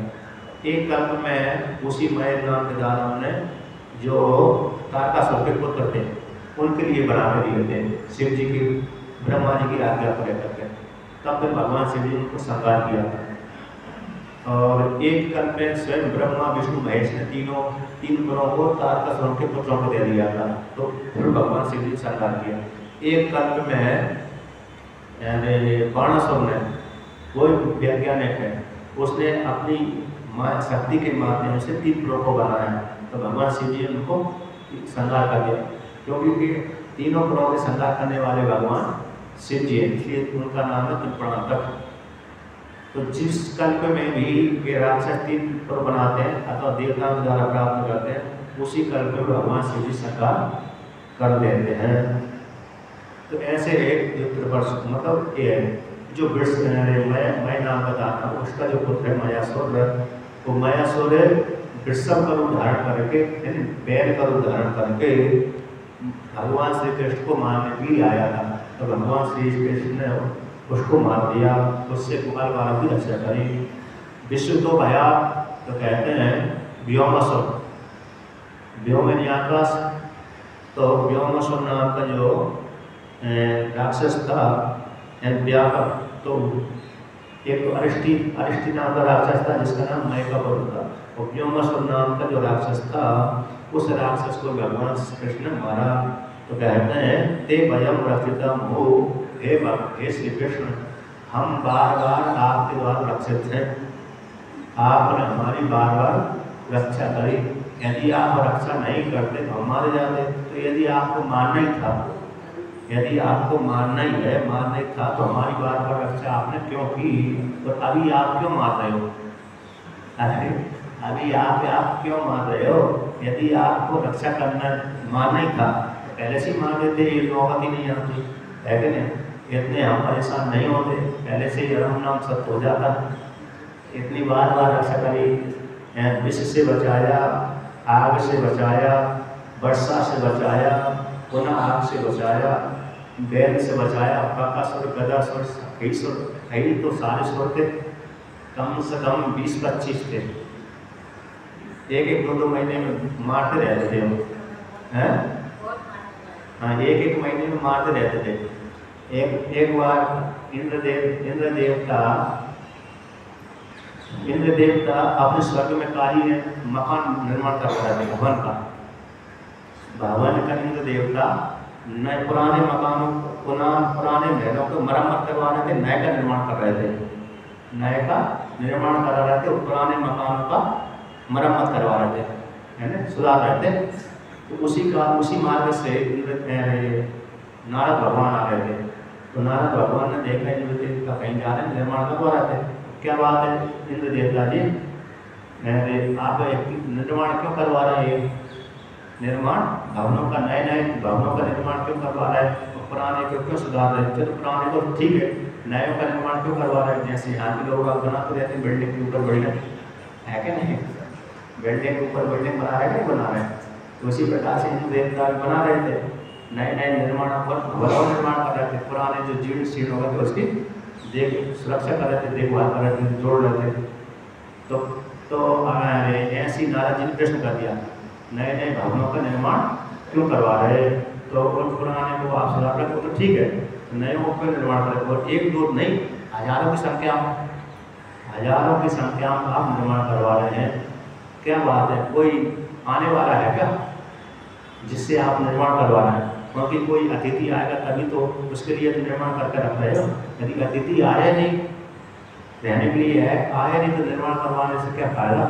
एक कल्प में उसी मय नाम के दानव ने जो तारकासुर के पुत्र थे उनके लिए बना के दिए थे, शिव जी की, ब्रह्मा जी की आज्ञा को लेकर के। तब फिर भगवान शिव जी ने उनको संहार किया था। और एक कल्प में स्वयं ब्रह्मा विष्णु महेश ने 3 पुरों को तारकासुर के पुत्रों को दे दिया था, तो फिर भगवान शिव जी ने संहार किया। एक कल्प में बाणासुर ने, कोई वैज्ञानिक है, उसने अपनी शक्ति के माध्यम से 3 पुरों को बनाया, तो भगवान शिव जी ने उनको संहार कर दिया, क्योंकि 3 पुरों के संहार करने वाले भगवान शिव जी है, इसलिए उनका नाम है त्रिपुरांतक। तो जिस कल्प में भी ये राक्षस 3 पुर बनाते हैं अथवा देवताओं द्वारा प्राप्त करते हैं, उसी कल्प में भगवान शिव जी संहार कर देते हैं। तो ऐसे एक जो त्रिपुरासुर, मतलब ये जो मैं नाम बताता हूँ, उसका जो पुत्र है मयासुर, वो मयासुर वृषभ का रूप धारण करके, बैल का रूप धारण करके भगवान श्री कृष्ण को मारने भी आया था। तो भगवान श्री कृष्ण ने उसको मार दिया, उससे कुमार वाला भी रक्षा करी। विश्व तो भया, तो कहते हैं व्योमासुर, व्योम यानी आकाश। तो व्योमासुर नाम का जो राक्षस था व्यापक, तो एक तो अरिष्टि नाम का राक्षस था जिसका नाम मय का पुत्र था, और व्योमासुर नाम का जो राक्षस था, उस राक्षस को भगवान कृष्ण ने मारा। तो कहते हैं ते भयम रक्षितम हो, हे श्री कृष्ण, हम बार बार आपके द्वारा रक्षित हैं, आपने हमारी बार बार रक्षा करी। यदि आप रक्षा नहीं करते तो हम मारे जाते। तो यदि आपको मारना ही था, यदि आपको मारना ही है, मारना ही था, तो हमारी बार बार रक्षा आपने क्यों की? तो अभी आप क्यों मार रहे हो? अभी आप क्यों मार रहे हो? यदि आपको रक्षा करना, मारना ही था, तो पहले से ही मार देते, ये नौबत ही नहीं आती, है कि नहीं? इतने हम परेशान नहीं होते, पहले से ही राम नाम सत्य हो जाता। इतनी बार बार रक्षा करी, विष से बचाया, आग से बचाया, वर्षा से बचाया, पुनः आग से बचाया, बैल से बचाया, बकासुर, गदासुर, कई तो सारे सुर थे, कम से कम 20-25 थे। एक 2-2 महीने में मारते रहते थे हम, हैं? हाँ, एक महीने में मारते रहते थे। एक बार इंद्र देवता अपने स्वर्ग में कार्य में मकान निर्माण कर रहे थे, भवन का इंद्र देवता नए पुराने मकानों, पुराने महलों को मरम्मत करवा रहे थे, नए का निर्माण कर रहे थे, नए का निर्माण करा रहे थे, पुराने मकानों का मरम्मत करवा रहे थे, है ना, सुधार रहे थे। तो उसी मार्ग से नारद भगवान आ रहे थे। तो नारद भगवान ने देखा इंद्र देवता कहीं जा रहे हैं, निर्माण करवा रहे थे। क्या बात है इंद्र देवता जी, आप निर्माण क्यों करवा रहे हैं? निर्माण भवनों का, नए भवनों का निर्माण क्यों करवा रहे हैं? पुराने को क्यों सुधार रहे हैं? तो पुराने को ठीक है, नए का निर्माण क्यों करवा रहे हैं? जैसे यहाँ के लोग बनाते रहते हैं बिल्डिंग के ऊपर बिल्डिंग, है क्या नहीं? बिल्डिंग के ऊपर बिल्डिंग बना रहे हैं, बना रहे हैं। तो उसी प्रकार से हिंदू देवता बना रहे थे, नए निर्माण पर भवन निर्माण कर रहे थे, पुराने जो जीर्ण शीर्ण हो गए थे उसकी सुरक्षा कर रहे थे, देखभाल कर रहे थे, जोड़ रहे थे। तो तो ऐसी नाराज जी ने प्रश्न कर दिया, नए नए भवनों का निर्माण क्यों करवा रहे? तो उन पुराने को आप सुधार रहे, तो ठीक है, नए का निर्माण करें। और एक दो नहीं, हजारों की संख्या में आप निर्माण करवा रहे हैं। क्या बात है, कोई आने वाला है क्या जिससे आप निर्माण करवा रहे हैं? क्योंकि कोई अतिथि आएगा तभी तो उसके लिए निर्माण करके रख रहे हो। यदि अतिथि आया नहीं, रहने के लिए है, आया नहीं, तो निर्माण करवाने से क्या फायदा?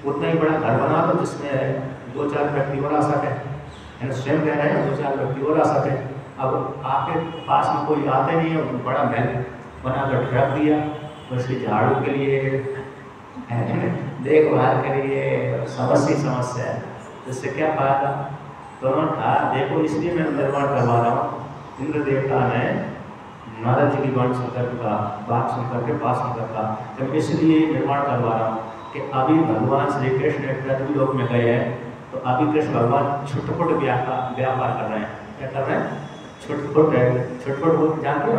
उतना ही बड़ा घर बना दो जिसमें 2-4 व्यक्ति और आ सके, है ना? स्वयं कह रहे हैं 2-4 व्यक्ति और आ सके। अब आपके पास में कोई आते नहीं है, बड़ा महल बनाकर रख दिया, उसकी झाड़ू के लिए, देखभाल के लिए, समस्या है, इससे क्या फायदा? तो उन्होंने कहा देखो, इसलिए मैं निर्माण करवा रहा हूँ। इंद्र देवता ने नारद जी की बात सुनकर के पास सुनकर कहा कि मैं इसलिए निर्माण करवा रहा हूँ कि अभी भगवान श्री कृष्ण पृथ्वी लोक में गए हैं, तो अभी कृष्ण भगवान छुटपुट व्यापार कर रहे हैं। क्या कर रहे हैं? छुटपुट जानते हो,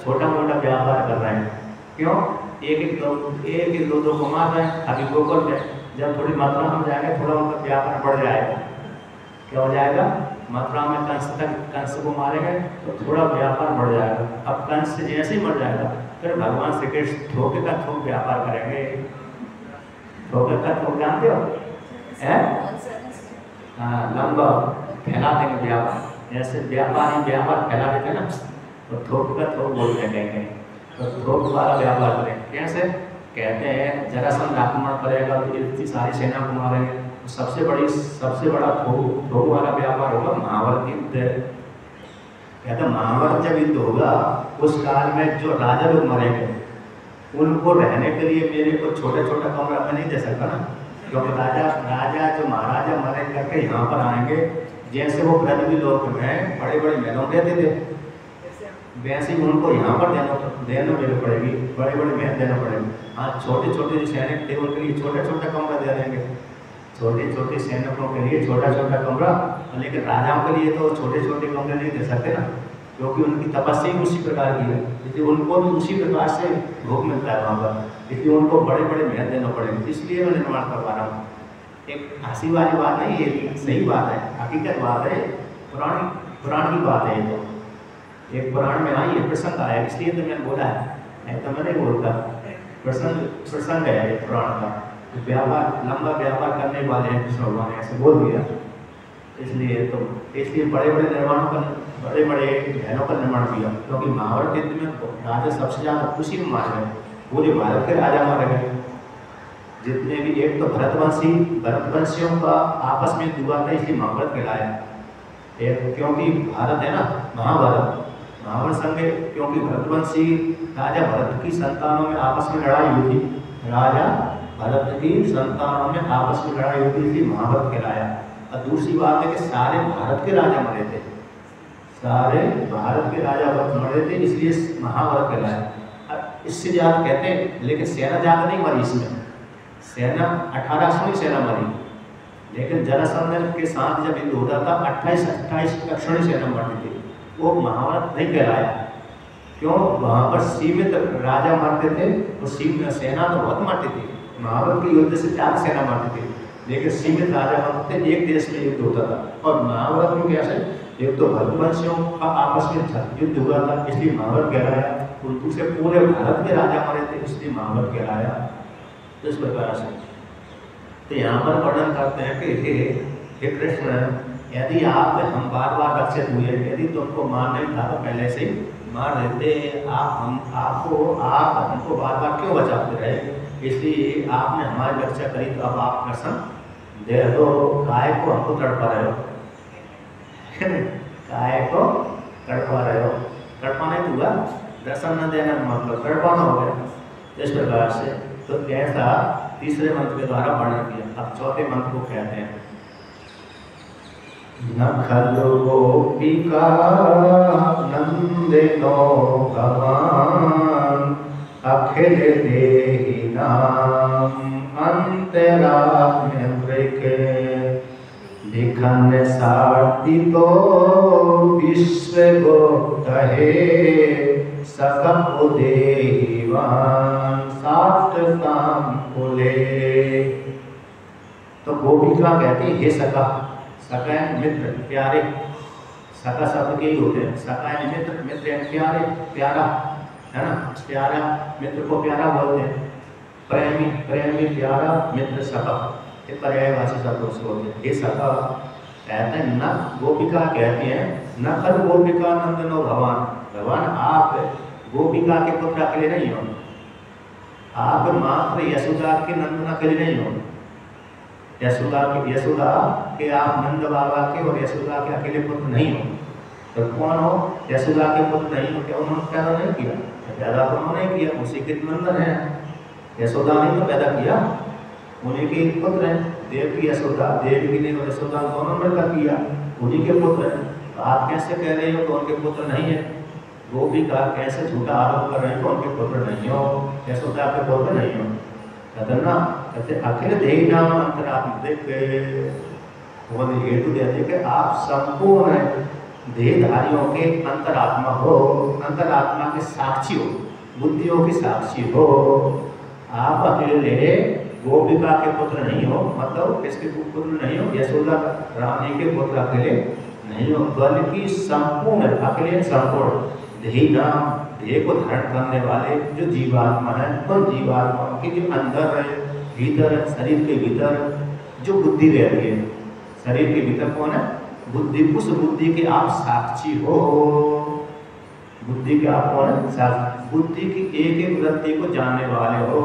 छोटा मोटा व्यापार कर रहे हैं। क्यों? एक दो को मार रहे हैं। अभी गोकुल में जब थोड़ी मात्रा में जाएंगे, थोड़ा उनका व्यापार बढ़ जाएगा। क्या हो जाएगा? मथुरा में कंस को मारेंगे तो थोड़ा व्यापार बढ़ जाएगा। अब कंस जैसे ही मर जाएगा, फिर भगवान श्री कृष्ण थोके का थोक व्यापार करेंगे। थोके का थोक जानते हो? लंबा फैला देंगे व्यापार, जैसे व्यापार फैला देते हैं ना, तो थोक का थोक बोलते हैं कहीं। तो थोक वाला व्यापार करें। कैसे? कहते हैं जरासंध आक्रमण करेगा तो इतनी सारी सेना को मारेंगे, तो सबसे बड़ा थोक वाला व्यापार होगा महाभारत युद्ध। कहते हैं महाभारत जब युद्ध होगा, उस काल में जो राजा लोग मरेंगे उनको रहने के लिए मेरे को छोटा कमरा में नहीं दे सकता ना, क्योंकि राजा जो महाराजा मरे करके यहाँ पर आएंगे, जैसे वो पृथ्वी लोक में बड़े महलों रहते थे, वैसे ही उनको यहाँ पर देना मेरे पड़ेगी, बड़े महल देना पड़ेगा। हाँ, छोटे जो सैनिक थे उनके लिए छोटा कमरा दे देंगे, छोटे सैनिकों के लिए छोटा कमरा, लेकिन राजाओं के लिए तो छोटे कमरे नहीं दे सकते ना, क्योंकि उनकी तपस्या ही उसी प्रकार की है, इसलिए उनको भी उसी प्रकार से भोग मिलता है वहाँ पर, इसलिए उनको बड़े महल देना पड़ेगा। इसलिए मैं निर्माण करवा रहा हूँ। एक हंसी वाली बात नहीं, ये सही बात है, हकीकत बात है, पुराण की बात है। ये तो एक पुराण में आई है, प्रसंग आया, इसलिए तो मैंने बोला है, नहीं तो मैं नहीं बोलता। प्रसंग है ये पुराण का, लंबा व्यापार करने वाले हैं कृष्ण भगवान ने ऐसे बोल दिया। इसलिए बड़े महलों का निर्माण किया, क्योंकि महाभारत युद्ध में राजा सबसे ज़्यादा खुशी में मारे गए, पूरे भारत के राजा मारे गए जितने भी। एक तो भरतवंशियों का आपस में युद्ध हुआ था, इसलिए महाभारत कहलाया। एक क्योंकि भारत है ना, महाभारत संघ, क्योंकि भरतवंशी राजा भरत की संतानों में आपस में लड़ाई हुई थी, राजा भरत की संतानों में आपस में लड़ाई हुई थी, इसलिए महाभारत कहलाया। और दूसरी बात है कि सारे भारत के राजा मरे थे, इसलिए महाभारत कहलाया। इससे ज़्यादा कहते हैं, लेकिन सेना ज़्यादा नहीं मरी इसमें, सेना 1800 ही सेना मरी, लेकिन जरासंध के साथ जब युद्ध होता था 28 लक्षणी सेना मरती थी, वो महाभारत नहीं कहलाया। क्यों? वहाँ पर सीमित राजा मरते थे, और सीमित सेना तो बहुत मरती थी, महाभारत के युद्ध से ज़्यादा सेना मरती थी, लेकिन सीमित राजा मरते थे, एक देश में युद्ध होता था। और महाभारत में कैसे? एक तो भरतवंशियों का आपस में युद्ध हुआ था, इसलिए महाभारत कहलाया, और दूसरे पूरे भारत के राजा मरे थे, इसलिए महाभारत कहलाया। तो इस प्रकार से तो यहाँ पर वर्णन करते हैं कि हे कृष्ण, यदि हम बार रक्षित हुए, यदि तुमको मार नहीं था तो पहले से मार देते, आप हमको बार क्यों बचाते रहे? इसलिए आपने हमारी रक्षा करी, तो अब आप दर्शन दे दो। काय को हमको तड़पा रहे हो, काय को तड़पा रहे हो, तड़पाना ही हुआ, दर्शन न देना मतलब तड़पाना हो गया। इस प्रकार से तो ऐसा तीसरे मंत्र के द्वारा वर्णन किया। अब चौथे मंत्र को कहते हैं, न खलु गोपिका नंदिनो भवान अखिल देहि नाम अंतरात्म्य वृके दिख धन्य सारथी तो विश्व गुप्त है सकप देवान सात काम बोले। तो गोपिका कहती हे सखा, सखा यानी मित्र प्यारे, सखा शब्द के ही होते हैं, सखा यानी मित्र, मित्र यानी प्यारे प्यारा, है ना, प्यारा मित्र को प्यारा बोलते हैं, प्रेमी प्रेमी प्यारा मित्र सखा, ये पर्यायवाची शब्द उसको होते हैं। हे सखा कहते हैं न, गोपिका कहती हैं न खल गोपिका नंदनो भगवान, भगवान आप गोपिका के पुत्र अकेले नहीं हो, आप मात्र यशोदा के नंदन अकेले नहीं हो, यशोदा के आप नंद बाबा के और यशोदा के अकेले पुत्र नहीं हो। तो कौन हो? यशोदा के पुत्र नहीं हो, क्या उन्होंने पैदा नहीं किया? पैदा तो उन्होंने किया, उसी के नंदन है, यशोदा ने तो पैदा किया, उन्हीं के पुत्र हैं। देवकी यशोदा, देवकी ने और यशोदा दोनों मिलकर किया, उन्हीं के पुत्र हैं। तो आप कैसे कह रहे हो तो उनके पुत्र नहीं है? गोपिका कैसे झूठा आरोप कर रहे हो उनके पुत्र नहीं हो, यशोदा के पुत्र नहीं हो। कहते ना, कहते अखिल देही नाम अंतरात्मा, देख वो हेतु देते कि आप संपूर्ण देहधारियों के अंतरात्मा हो, अंतरात्मा के साक्षी हो, बुद्धियों के साक्षी हो। आप अकेले गोपिका के पुत्र नहीं हो, मतलब किसके पुत्र नहीं हो? यशोदा रानी के पुत्र अकेले नहीं हो, बल्कि संपूर्ण, अकेले संपूर्ण देही नाम, देह को धारण करने वाले जो जीवात्मा है, उन जीवात्माओं के जो अंदर है, भीतर शरीर के भीतर जो बुद्धि रहती है, शरीर के भीतर कौन है? बुद्धि। उस बुद्धि के आप साक्षी हो, बुद्धि के आप कौन है? साक्षी। बुद्धि की एक एक वृत्ति को जानने वाले हो,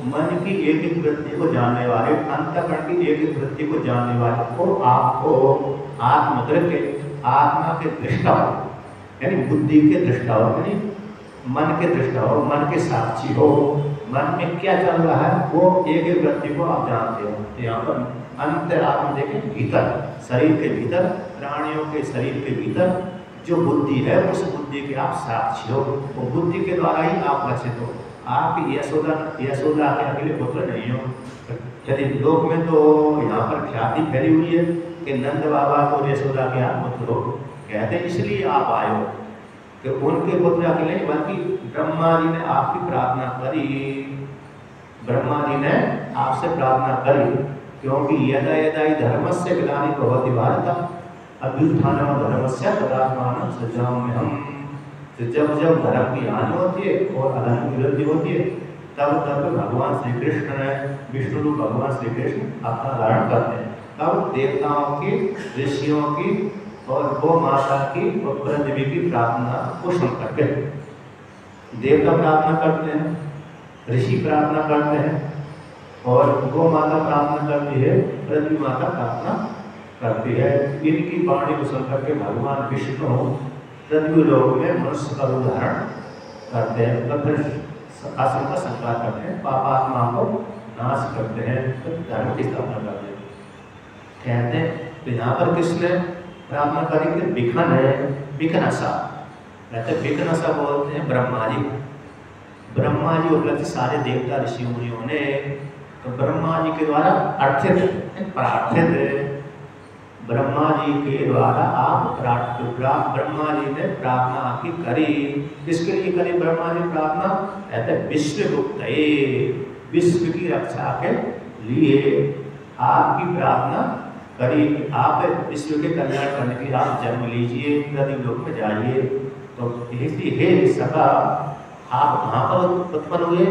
मन की एक एक वृत्ति को जानने वाले, अंतःकरण की एक एक वृत्ति को जानने वाले हो आप हो। आत्मदृष्टि, आत्मा के दृष्टा हो, यानी बुद्धि के दृष्टा हो, यानी मन के दृष्टा हो, मन के साक्षी हो। मन में क्या चल रहा है वो एक एक वृत्ति को आप जानते हो। यहाँ पर अंतरात्मा देखें, भीतर, शरीर के भीतर, प्राणियों के शरीर के भीतर जो बुद्धि है, उस बुद्धि के आप साक्षी हो, वो बुद्धि के द्वारा ही आप रचित हो। आप यशोदा के अकेले पुत्र नहीं हो। यदि लोक में तो यहाँ पर ख्याति फैली हुई है कि नंद बाबा को यशोदा के आप पुत्र हो, कहते हैं इसलिए आप आए हो कि उनके पुत्र अकेले, बल्कि ब्रह्मा जी ने आपकी प्रार्थना करी, ब्रह्मा जी ने आपसे प्रार्थना करी, क्योंकि यदा यदा ही धर्मस्य ग्लानि भवति भारत अभ्युत्थानम धर्मस्य तदात्मानं सृजाम्यहम्। तो जब जब धर्म की हानि होती है और अधर्म की वृद्धि होती है, तब तब भगवान श्री कृष्ण ने, विष्णु रूप भगवान श्री कृष्ण अपना धारण करते हैं। तब देवताओं की, ऋषियों की और गौ माता की और पृथ्वी की प्रार्थना को सुन करके देवता प्रार्थना करते हैं, ऋषि प्रार्थना करते हैं और गौ माता प्रार्थना करती है, पृथ्वी माता प्रार्थना करती है। इनकी वाणी को सुन करके भगवान विष्णु पृथ्वी लोक में मनुष्य का रूप धारण करते हैं, तो फिर असम का संहार करते हैं, पापात्मा को नाश करते हैं, तो धर्म की स्थापना करते हैं। कहते हैं तो यहाँ पर किसने प्रार्थना करी कि बिखन है, बिखनसा, कहते बिखनसा बोलते हैं ब्रह्मा जी। ब्रह्मा जी उपलब्ध सारे देवता ऋषि मुनियों ने, तो ब्रह्मा जी के द्वारा अर्थित प्रार्थित, ब्रह्मा जी के द्वारा आप ब्रह्मा जी ने प्रार्थना आपकी करी। किसके लिए करी ब्रह्मा जी प्रार्थना? कहते विश्व गुप्त, विश्व की रक्षा के लिए आपकी प्रार्थना करी। आप विश्व के कल्याण करने के लिए आप जन्म लीजिए, पृथ्वी लोक में जाइए। तो हे सखा, आप कहाँ पर उत्पन्न हुए?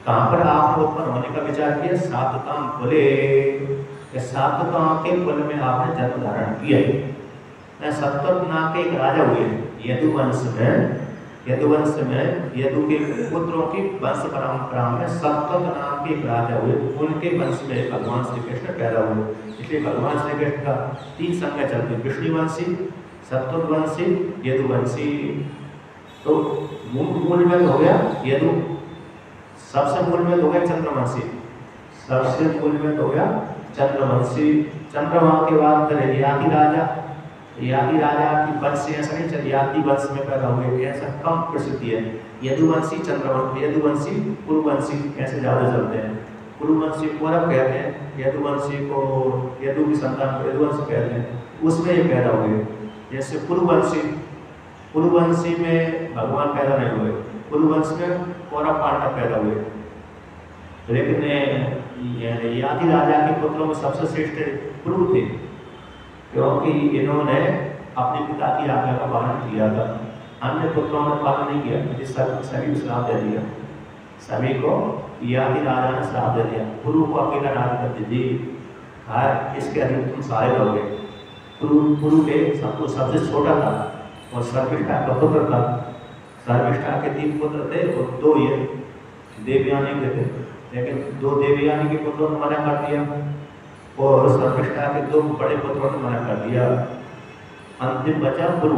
कहाँ पर आपने उत्पन्न होने का विचार किया? सातकाम कुले, सातकाम के कुल में आपने जन्म धारण किया। सप्तनाम के एक राजा हुए यदुवंश में, यदुवंश में यदु के पुत्रों की वंश परंपरा में सप्तक नाम के एक राजा हुए, उनके वंश में भगवान श्री कृष्ण पैदा हुए। इसलिए भगवान श्री कृष्ण का 3 संज्ञा चलती है, विष्णुवंशी, सप्तवंशी, यदुवंशी। तो मूल में हो गया यदु, सबसे मूल में हो गया चंद्रवंशी, सबसे मूल में हो गया चंद्रवंशी। चंद्रमा के बाद फिर याति राजा, याति राजा की वंश से ऐसा नहीं चल, याति वंश में पैदा हुए, ऐसा कम प्रसिद्धि है। यदुवंशी, चंद्रवंशी, यदुवंशी, कुरुवंशी ऐसे ज़्यादा चलते हैं। कुरुवंशी को अरब कहते हैं, यदुवंशी को, यदु की संतान को यदुवंश कहते हैं। उसमें ये पैदा हुए। जैसे पुरुवंशी में भगवान पैदा नहीं हुए, पुरुवंश में कौरव पांडव पैदा हुए। लेकिन यादि राजा के पुत्रों में सबसे श्रेष्ठ पुरु थे, क्योंकि इन्होंने अपने पिता की आज्ञा का पालन किया था। अन्य पुत्रों ने पालन नहीं किया, सभी को श्राप दे दिया, सभी को यादि राजा ने श्राप दे दिया। पुरु को अकेला राज कर दी, इसके अधीन तुम सारे रहोगे। पुरु के सबको सबसे छोटा था और सर्विष्ठा का पुत्र था। सर्विष्ठा के 3 पुत्र थे और 2 ये देवयानी के थे, लेकिन 2 देवयानी के पुत्रों ने मना कर दिया और सर्विष्ठा के 2 बड़े पुत्रों ने मना कर दिया। अंतिम बचा पुरु,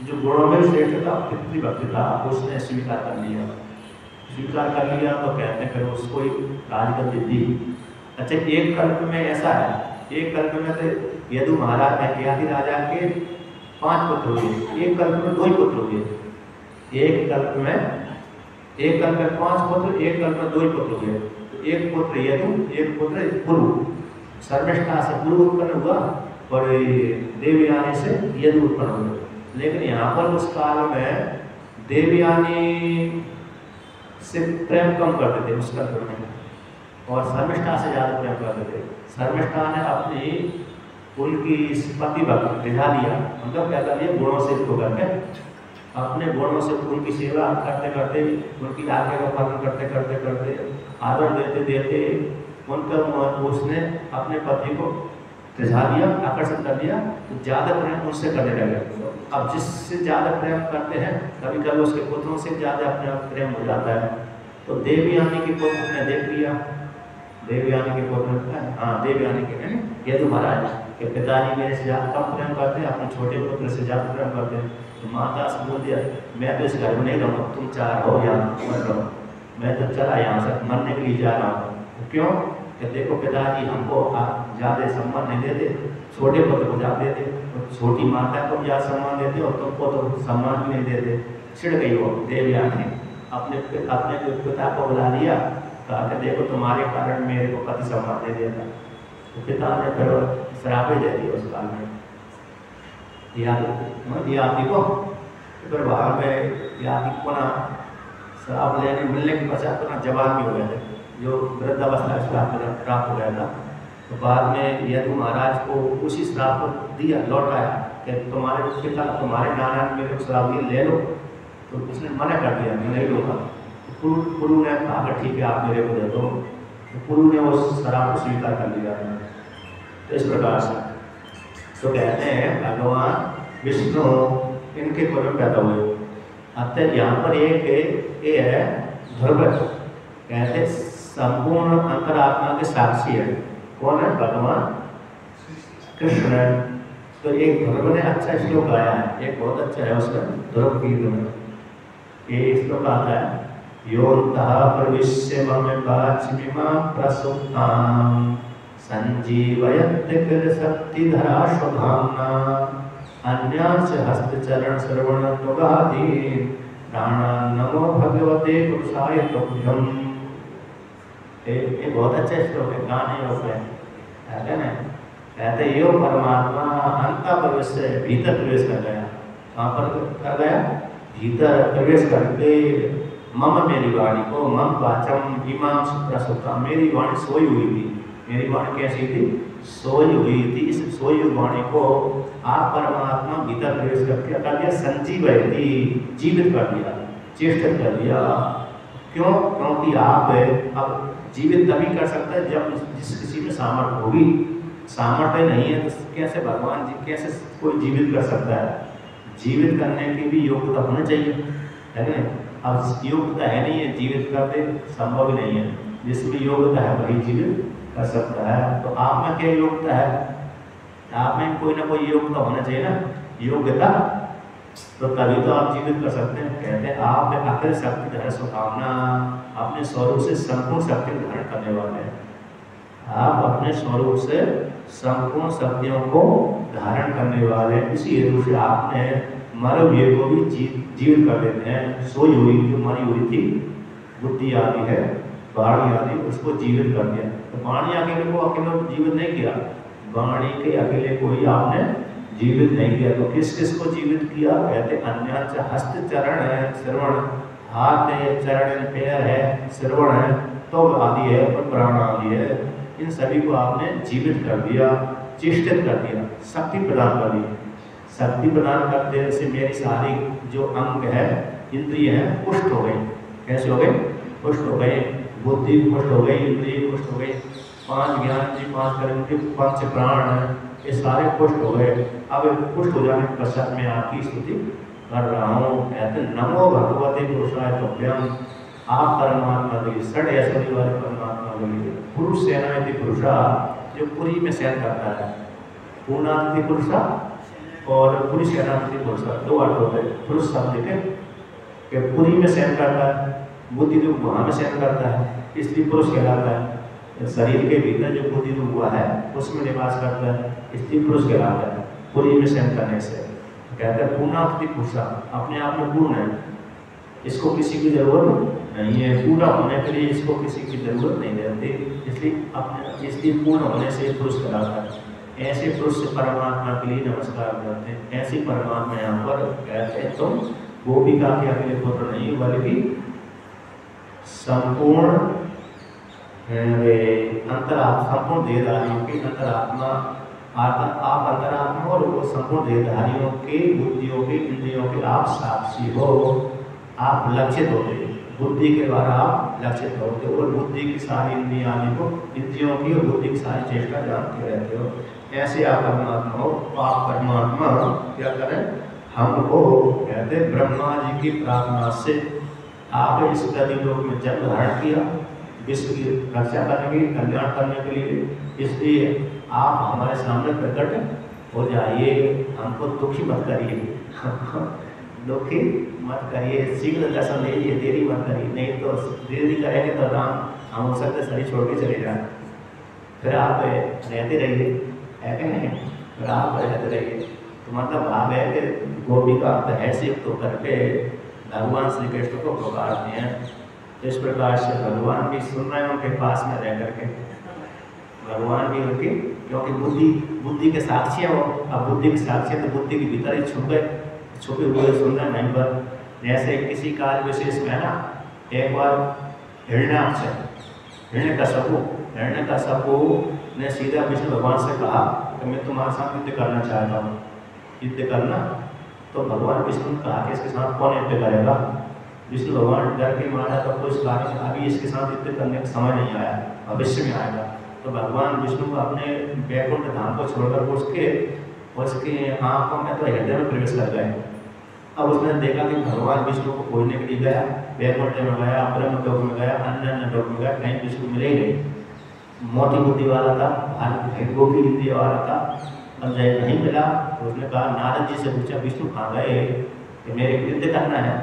जो गुणों में श्रेष्ठ था, पितृभक्त था, उसने स्वीकार कर लिया। स्वीकार कर लिया तो कहते हैं उसको राजगद्दी दी। अच्छा, एक कल्प में ऐसा है, एक कल्प में तो यदु महाराज यादि राजा के 5 पुत्र हुए, एक कल्प में 2 ही पुत्र हुए। एक कल्प में 5 पुत्र, एक कल्प में 2 ही पुत्र हुए। तो एक पुत्र यदु, एक पुत्र पुरु। सर्विष्ठा से पुरु उत्पन्न हुआ और देवयानी से यदु उत्पन्न हुआ। लेकिन यहाँ पर उस काल में देवयानी से प्रेम कम करते थे उस कल्प में, और शर्मिष्ठा से ज़्यादा प्रेम करते थे। शर्मिष्ठा ने अपनी उनकी प्रतिभक्त दिखा दिया, मतलब क्या कर दिया, गुणों से इसको करके अपने गुणों से उनकी सेवा करते करते, उनकी आज्ञा का पालन करते करते करते, आदर देते देते उनका उसने अपने पति को रिझा दिया, आकर्षित कर दिया, तो ज़्यादा प्रेम उससे करने लगे। अब जिससे ज़्यादा प्रेम करते हैं, कभी कभी उसके पुत्रों से ज़्यादा अपने प्रेम हो जाता है। तो देवयानी के पुत्र ने देख लिया, देवयानी के पुत्र, हाँ देवयानी के यदु महाराज के पिताजी मेरे से ज़्यादा कम प्रेम करते हैं, अपने छोटे पुत्र से ज़्यादा प्रेम करते हैं। तो माता से बोल दिया, मैं तो इस घर में नहीं रहूँगा, तुम 4 हो या मत रहो, मैं तो चला यहाँ से मरने के लिए जा रहा हूँ। क्यों कि देखो पिताजी हमको ज़्यादा सम्मान नहीं देते, छोटे पुत्र को ज़्यादा देते, छोटी माता को ज़्यादा सम्मान देते और तुमको तो सम्मान भी नहीं देते। चिढ़ गई वो देवयानी, अपने पिता को बुला लिया, कहा कि देखो तुम्हारे कारण मेरे को पति सम्मान दे देता। तो पिता ने फिर श्राप दे दिया उस काल में यादि को। फिर बाहर में यादि को ना श्राप लेने मिलने के पश्चात तो ना जवान भी हो गए थे, जो वृद्धावस्था श्राप प्राप्त हो गया था। तो बाद में यदु महाराज को उसी श्राप को दिया, लौटाया कि तुम्हारे पिता तुम्हारे नाना ने मेरे को श्राप दिया, ले लो। तो उसने मना कर दिया, मैं नहीं लूँगा। तो पुरु ने कहा कि ठीक है आप मेरे को दे दो। तो पुरु ने उस श्राप को स्वीकार कर लिया। तो इस प्रकार से तो कहते हैं भगवान विष्णु इनके कुल में पैदा हुए। अतः यहाँ पर एक ये है ध्रुव, कहते संपूर्ण अंतरात्मा के साक्षी है। कौन है? भगवान कृष्ण। तो एक ध्रुव ने अच्छा श्लोक गाया है, एक बहुत अच्छा है उसका ध्रुव गीत में। ये श्लोक आता है, योऽन्तः प्रविश्य मम वाचमिमां प्रसुप्तां संजीवयत्य किल शक्तिधरा स्वधाम्ना अन्यांश हस्तचरण श्रवणत्वगादीन् प्राणान् नमो भगवते पुरुषाय तुभ्यम्। ये बहुत अच्छा श्लोक है, गाने योग में है ना। कहते यो परमात्मा अंत प्रवेश से भीतर प्रवेश कर गया। कहाँ पर कर गया? भीतर प्रवेश करके मम मेरी वाणी को, मम वाचम इमाम सुप्रसुप्ता, मेरी वाणी सोई हुई थी। मेरी वाणी कैसी थी? सोई हुई थी। इस सोई हुई वाणी को आप परमात्मा भीतर प्रवेश करके कर दिया, संजीवयति, जीवित कर दिया, चेष्टित कर दिया। क्यों? क्योंकि आप अब जीवित तभी कर सकते हैं जब जिस किसी में सामर्थ्य होगी। सामर्थ्य नहीं है तो कैसे भगवान जी, कैसे कोई जीवित कर सकता है? जीवित करने की भी योग्यता होनी चाहिए, है ना। अब योग्यता है नहीं है, जीवित करते संभव ही नहीं है। जिसमें योग्यता है वही जीवित कर सकता है। तो आप में क्या योग्यता है? आप में कोई ना कोई योग्यता होना चाहिए ना, योग्यता, तो तभी तो आप जीवित कर सकते हैं। कहते हैं आप अखिल शक्ति धर सुकामना, अपने स्वरूप से संपूर्ण शक्ति धारण करने वाले हैं। आप अपने स्वरूप से संपूर्ण शक्तियों को धारण करने वाले, इसी हेतु से आपने मरे हुए को भी जीवित कर देते हैं। सोई हुई जो मरी हुई थी बुद्धि आदि है, वाणी आदि, उसको जीवित कर दिया। तो वाणी आदि को अकेले जीवित नहीं किया, वाणी के अकेले कोई आपने जीवित नहीं किया। तो किस किस को जीवित किया? कहते अन्य हस्त चरण है, श्रवण, हाथ है, चरण पैर है, श्रवण है, तो आदि है, और प्राण आदि है, इन सभी को आपने जीवित कर दिया, चेष्टित कर दिया, शक्ति प्रदान कर दी। शक्ति प्रदान कर देने से मेरी सारी जो अंग है, इंद्रिय है, पुष्ट हो गई। कैसे हो गए? पुष्ट हो गए। बुद्धि पुष्ट हो गई, इंद्रिय पुष्ट हो गई, 5 ज्ञान जी, 5 कर्म जी, 5 प्राण, ये सारे पुष्ट हो गए। अब पुष्ट हो जाने के पश्चात मैं आपकी स्तुति कर रहा हूँ। कहते नमो भगवते पुरुषाय तुभ्यम, आप परमात्मा के षड ऐश्वर्य वाले परमात्मा के पुरुष सेना यदि पुरुषा, जो पुरी में शयन करता है, पूर्णातिथि पुरुषा और पुरुष सेनापति पुरुषा, 2 अर्थ होते हैं। पुरुष शब्द के पुरी में शयन करता है, बुद्धि जो वहाँ में शयन करता है, इसलिए पुरुष कहलाता है। शरीर के भीतर जो बुद्धि जो हुआ है उसमें निवास करता है, इसलिए पुरुष कहलाता है, पुरी में शयन करने से। कहते हैं पूर्णातिथि पुरुषा, अपने आप में पूर्ण है, इसको किसी की जरूरत नहीं है, पूरा होने के लिए इसको किसी की जरूरत नहीं रहती, इसलिए पूर्ण होने से पुरुष कहलाता है। ऐसे पुरुष से परमात्मा के लिए नमस्कार करते हैं। ऐसी परमात्मा यहाँ पर कहते हैं तुम गोपिका के अकेले पुत्र नहीं, बल्कि संपूर्ण संपूर्ण देहधारियों के अंतरात्मा, आप अंतरात्मा और वो संपूर्ण देहधारियों के बुद्धियों के इंद्रियों के आप साक्षी हो, आप लक्षित होते, बुद्धि के द्वारा आप लक्षित होते हो, और बुद्धि की सारी इंद्रियों को, इंद्रियों की और बुद्धि की सारी चेष्टा जानते रहते हो। ऐसे आप परमात्मा हो। आप परमात्मा क्या करें? हमको कहते ब्रह्मा जी की प्रार्थना से आप इस गति लोक में जन्म धारण किया, विश्व की रक्षा करने के लिए, कल्याण करने के लिए, इसलिए आप हमारे सामने प्रकट हो जाइए, हमको दुखी मत करिए, दुखी मत करिए, शीघ्र दर्शन दीजिए, देरी मत करिए, नहीं तो देरी करेंगे तो राम हम हो सकते शरीर छोड़ के चले जाए, फिर आप रहते रहिए, है कि नहीं? फिर आप रहते रहिए। तो मतलब भाव है कि गोपी का रहस्य तो करके भगवान श्री कृष्ण को पुकारते हैं। इस प्रकार से भगवान भी सुन रहे हैं उनके पास में रह करके, भगवान भी उनकी, क्योंकि बुद्धि के साक्षी है वो। अब बुद्धि के साक्षी तो बुद्धि के भीतर ही छुपे हुए सुन रहे हैं। पर जैसे किसी कार्य विशेष में ना, एक बार हिरण्यकश्यपु ने सीधा विष्णु भगवान से कहा कि मैं तुम्हारे साथ युद्ध करना चाहता हूँ, युद्ध करना। तो भगवान विष्णु ने कहा कि इसके साथ कौन युद्ध करेगा? विष्णु भगवान डर के मारा तब तो इस कार्य अभी इसके साथ युद्ध करने का समय नहीं आया, भविष्य में आएगा। तो भगवान विष्णु को अपने वैकुंठ धाम को छोड़कर उसके आँखों में तो हृदय में प्रवेश कर गए। अब उसने देखा कि भगवान विष्णु को खोजने के लिए गया, वैकुंठ में गया, ब्रह्म लोक में गया, अन्य लोक में गया, कहीं विष्णु मिले ही नहीं। मोटी बुद्धि वाला था, गोपी बुद्धि वाला था, अब जब नहीं मिला तो उसने कहा, नारद जी से पूछा विष्णु कहाँ गए कि मेरे युद्ध करना है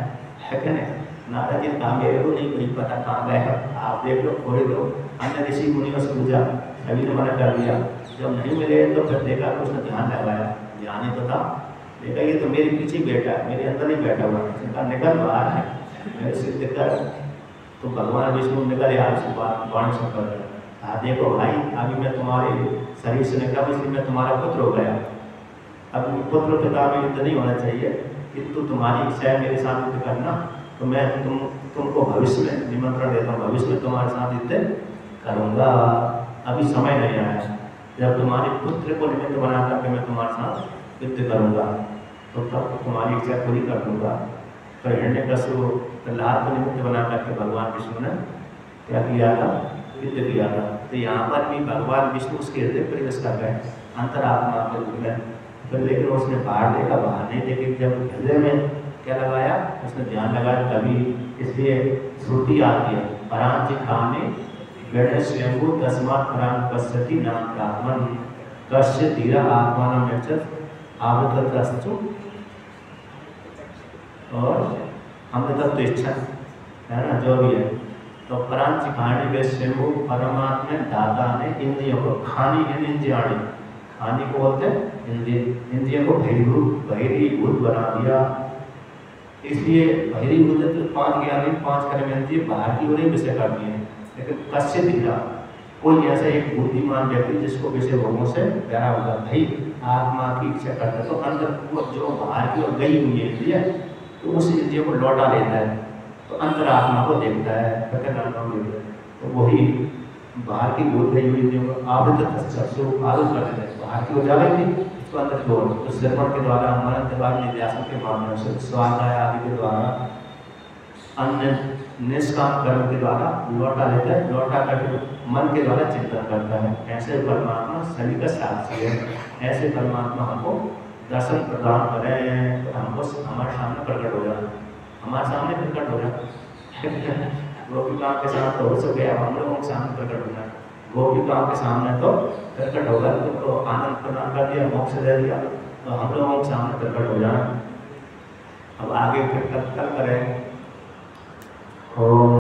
कि नहीं? नारद जी ने कहा मेरे को नहीं पता कहाँ गए हैं, आप देख लो, खोज लो। अन्य ऋषि मुनियों से पूछा, सभी ने मना कर दिया। जब नहीं मिले तो फिर देखा तो उसने ध्यान लगाया, ध्यान ही तो था, देखा ये तो मेरे पीछे बैठा है, मेरे अंदर ही बैठा हुआ है, उसने कहा निकल बाहर है, मेरे सिद्ध कर। तो भगवान विष्णु निकले आपसे वाणी सुनकर, देखो भाई अभी मैं तुम्हारे शरीर से निकला, इसलिए मैं तुम्हारा पुत्र हो गया। अब पुत्र पिता में युद्ध नहीं होना चाहिए, किंतु तुम्हारी इच्छा है मेरे साथ युद्ध करना, तो मैं तुमको भविष्य में निमंत्रण देता हूँ, भविष्य में तुम्हारे साथ युद्ध करूँगा। अभी समय नहीं आया, जब तुम्हारे पुत्र को निमित्त बना करके मैं तुम्हारे साथ युद्ध करूँगा तो तब तुम्हारी इच्छा पूरी कर दूँगा। तो हिरण्यकश्यप प्रहलाद को निमित्त बना करके भगवान विष्णु ने क्या किया था? युद्ध किया था। तो यहाँ पर भी भगवान विष्णु उसके हृदय प्रवेश कर गए, अंतरात्मा के रूप में। फिर लेकिन उसने बाहर देखा, बाहर नहीं देखी, जब हृदय में क्या लगाया? उसने ध्यान लगाया तभी। इसलिए श्रुति आती है, परांच खाने गणेश स्वयंभू तस्मात् परांग पश्यति नाम आत्मन कश्य धीरा आत्मान मृचत आवृतस्तु और अमृतत्व इच्छा है ना, जो भी है। तो परांच खाने के स्वयंभू परमात्मा दाता ने इंद्रियों को खानी, इंद्रियाणी खानी को बोलते हैं, इंद्रियों को बहिरीभूत बना दिया। इसलिए बहिरीभूत 5 ज्ञानी 5 कर्मेंद्रिय बाहर की ओर ही विषय कर दिए। लेकिन कश्य धीरा, कोई ऐसा एक बुद्धिमान व्यक्ति जिसको विषय भोगों से प्यारा होगा, भाई आत्मा की इच्छा करता है तो अंदर वो जो बाहर की ओर गई हुई है इंद्रिय तो उस इंद्रिय को लौटा लेता है, तो अंतर आत्मा को देखता है, तो वही बाहर की भूल गई हुई इंद्रियों को आवृत आरोप कर देता है, बाहर की ओर जा रही थी इसको अंदर की ओर, तो श्रवण के द्वारा, मनन के द्वारा, निध्यासन के माध्यम से, स्वाध्याय आदि के द्वारा, अन्य निष्काम कर्म के द्वारा लौटा लेता है, लौटा करके मन के द्वारा चिंतन करता है। ऐसे परमात्मा सभी का साक्षी है। ऐसे परमात्मा हमको दर्शन प्रदान करें तो हमको हमारे सामने प्रकट हो जाए, हमारे सामने प्रकट हो जाए। गोपिकाओं के साथ तो हो सके, अब हम लोगों के सामने प्रकट होना है। गोपिकाओं के सामने तो प्रकट होगा, तो आनंद प्रदान कर दिया, मोक्ष दे दिया, तो हम लोगों के सामने प्रकट हो जाए। अब आगे फिर कल करें। ओम